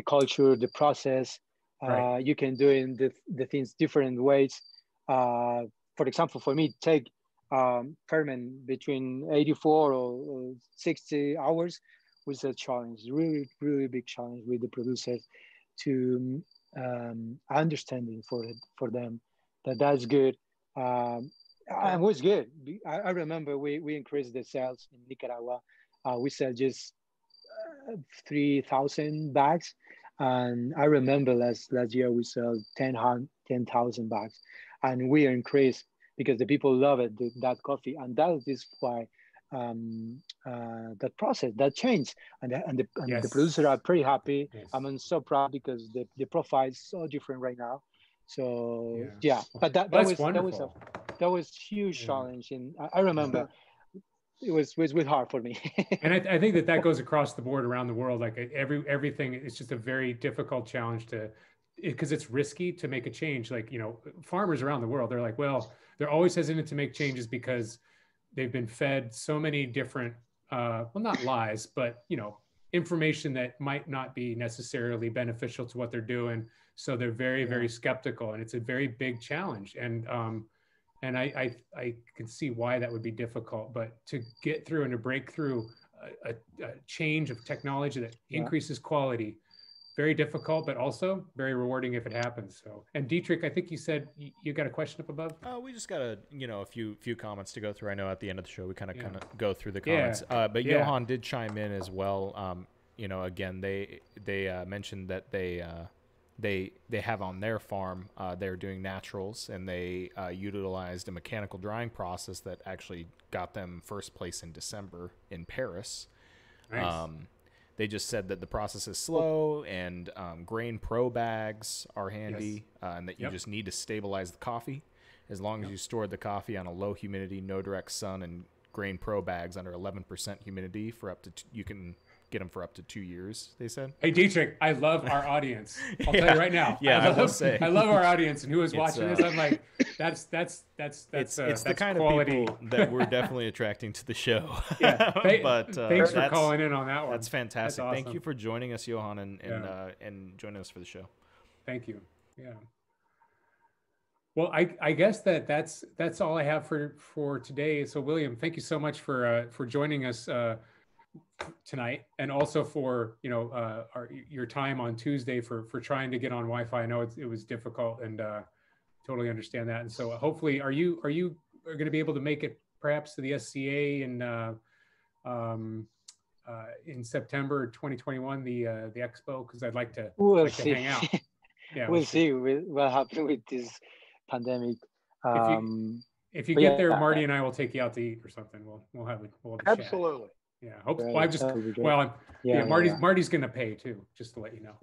culture, the process, Right. you can do in the things different ways. For example, for me, take ferment between 84 or 60 hours was a challenge, really, really big challenge with the producers to understanding for them that's good. And was good. I remember we increased the sales in Nicaragua. We sell just 3,000 bags, and I remember last year we sold 10,000 bags, and we increased because the people love it, that coffee, and that is why that process that changed, and the producers are pretty happy. Yes. I'm so proud because the profile is so different right now. So yeah, but that was huge challenge, and I remember. It was hard for me. And I think that goes across the board around the world. Like everything is just a very difficult challenge because it's risky to make a change. Like, you know, farmers around the world, they're like, well, they're always hesitant to make changes because they've been fed so many different, well, not lies, but, you know, information that might not be necessarily beneficial to what they're doing. So they're very, very skeptical, and it's a very big challenge. And I can see why that would be difficult, but to get through and to break through a change of technology that increases quality, very difficult, but also very rewarding if it happens. So, and Dietrich, I think you said you got a question up above. We just got a few comments to go through. I know at the end of the show we kind of go through the comments, but Johan did chime in as well. You know, again, they mentioned that they have on their farm, they're doing naturals, and they utilized a mechanical drying process that actually got them first place in December in Paris. Nice. They just said that the process is slow, and grain pro bags are handy, and that you just need to stabilize the coffee. As long as you store the coffee on a low humidity, no direct sun, and grain pro bags under 11% humidity for up to you can get them for up to 2 years, they said. Hey, Dietrich, I love our audience. I'll tell you right now. Yeah, I love our audience, and who is watching this, I'm like, that's it's the that's kind quality. of people that we're definitely attracting to the show. But thanks for calling in on that one. That's fantastic. That's awesome. Thank you for joining us, Johan, and joining us for the show. Thank you. Yeah. Well, I guess that's all I have for today. So, William, thank you so much for joining us tonight, and also for your time on Tuesday for trying to get on Wi-Fi. I know it was difficult, and totally understand that. And so hopefully, are you going to be able to make it perhaps to the SCA in September 2021, the expo? Because I'd like to to hang out. Yeah, we'll see what happens with this pandemic. If you get there, Marty and I will take you out to eat or something. We'll have a absolutely. Chat. Yeah, hope. Well, Marty's going to pay too, just to let you know.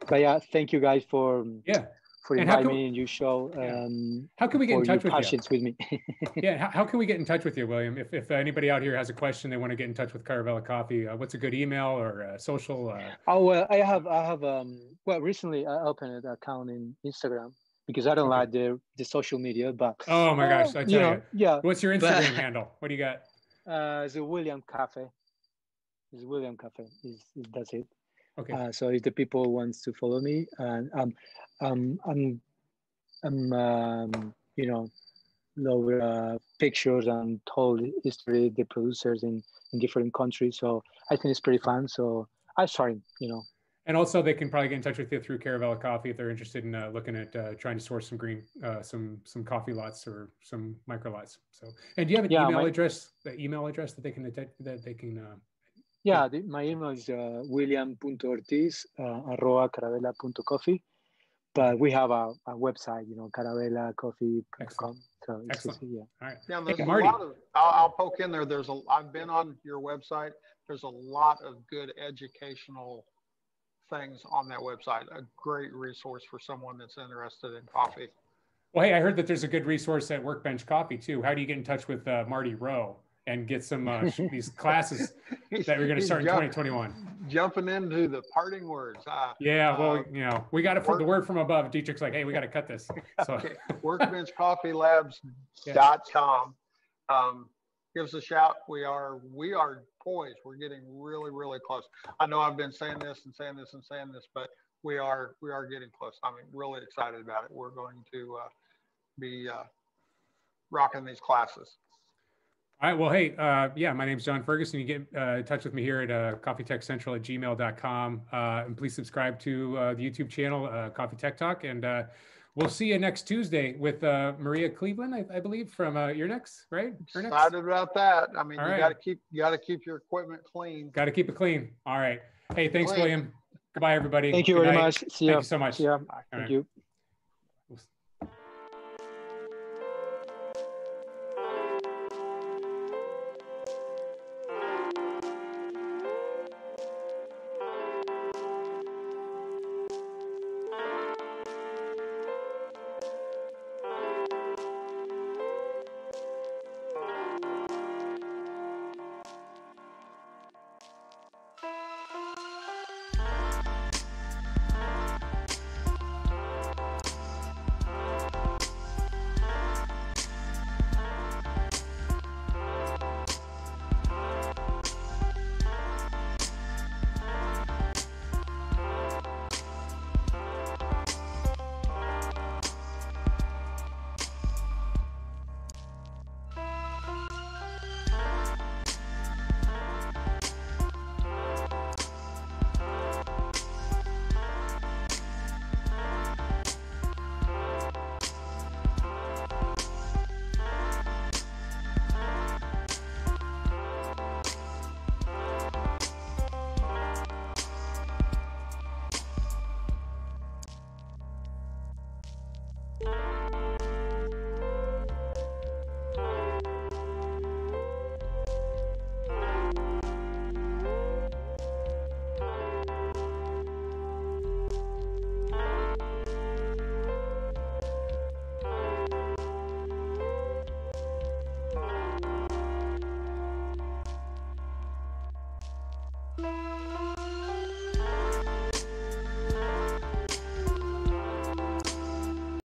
But thank you guys for inviting me in your show. How can we get in touch with you? With me. How can we get in touch with you, William? If anybody out here has a question, they want to get in touch with Caravela Coffee, what's a good email or social? I have recently I opened an account in Instagram, because I don't like the social media, but oh my gosh, I tell you. Yeah. What's your Instagram handle? What do you got? It's a William Cafe. It's William Cafe. That's it. Okay. So if the people wants to follow me, and I'm pictures and told history, the producers in different countries. So I think it's pretty fun. So I'm sorry, And also, they can probably get in touch with you through Caravela Coffee if they're interested in looking at trying to source some coffee lots or some micro lots. So, and do you have an email address? The email address that they can my email is william.ortiz@caravela.coffee. But we have a website, caravelacoffee.com. So excellent. Yeah. All right. Yeah, there's a lot of. I'll poke in there. I've been on your website. There's a lot of good educational things on that website. A great resource for someone that's interested in coffee. Well, hey, I heard that there's a good resource at Workbench Coffee too. How do you get in touch with Marty Rowe? and get some these classes that we're going to start in 2021. Jumping into the parting words. Yeah, well, you know, we got it from the word from above. Dietrich's like, hey, we got to cut this. So. Okay. Workbenchcoffeelabs.com. Give us a shout. We are poised. We're getting really, really close. I know I've been saying this, but we are getting close. I'm really excited about it. We're going to be rocking these classes. All right. Well, hey, yeah, my name's John Ferguson. You get in touch with me here at coffeetechcentral@gmail.com. And please subscribe to the YouTube channel, Coffee Tech Talk. And we'll see you next Tuesday with Maria Cleveland, I believe, from your next, right? Excited about that. I mean, all you right. got to keep your equipment clean. Got to keep it clean. All right. Hey, thanks, William. Goodbye, everybody. Thank you very much. See ya. Thank you so much. See ya. All Thank right. you. Thank you.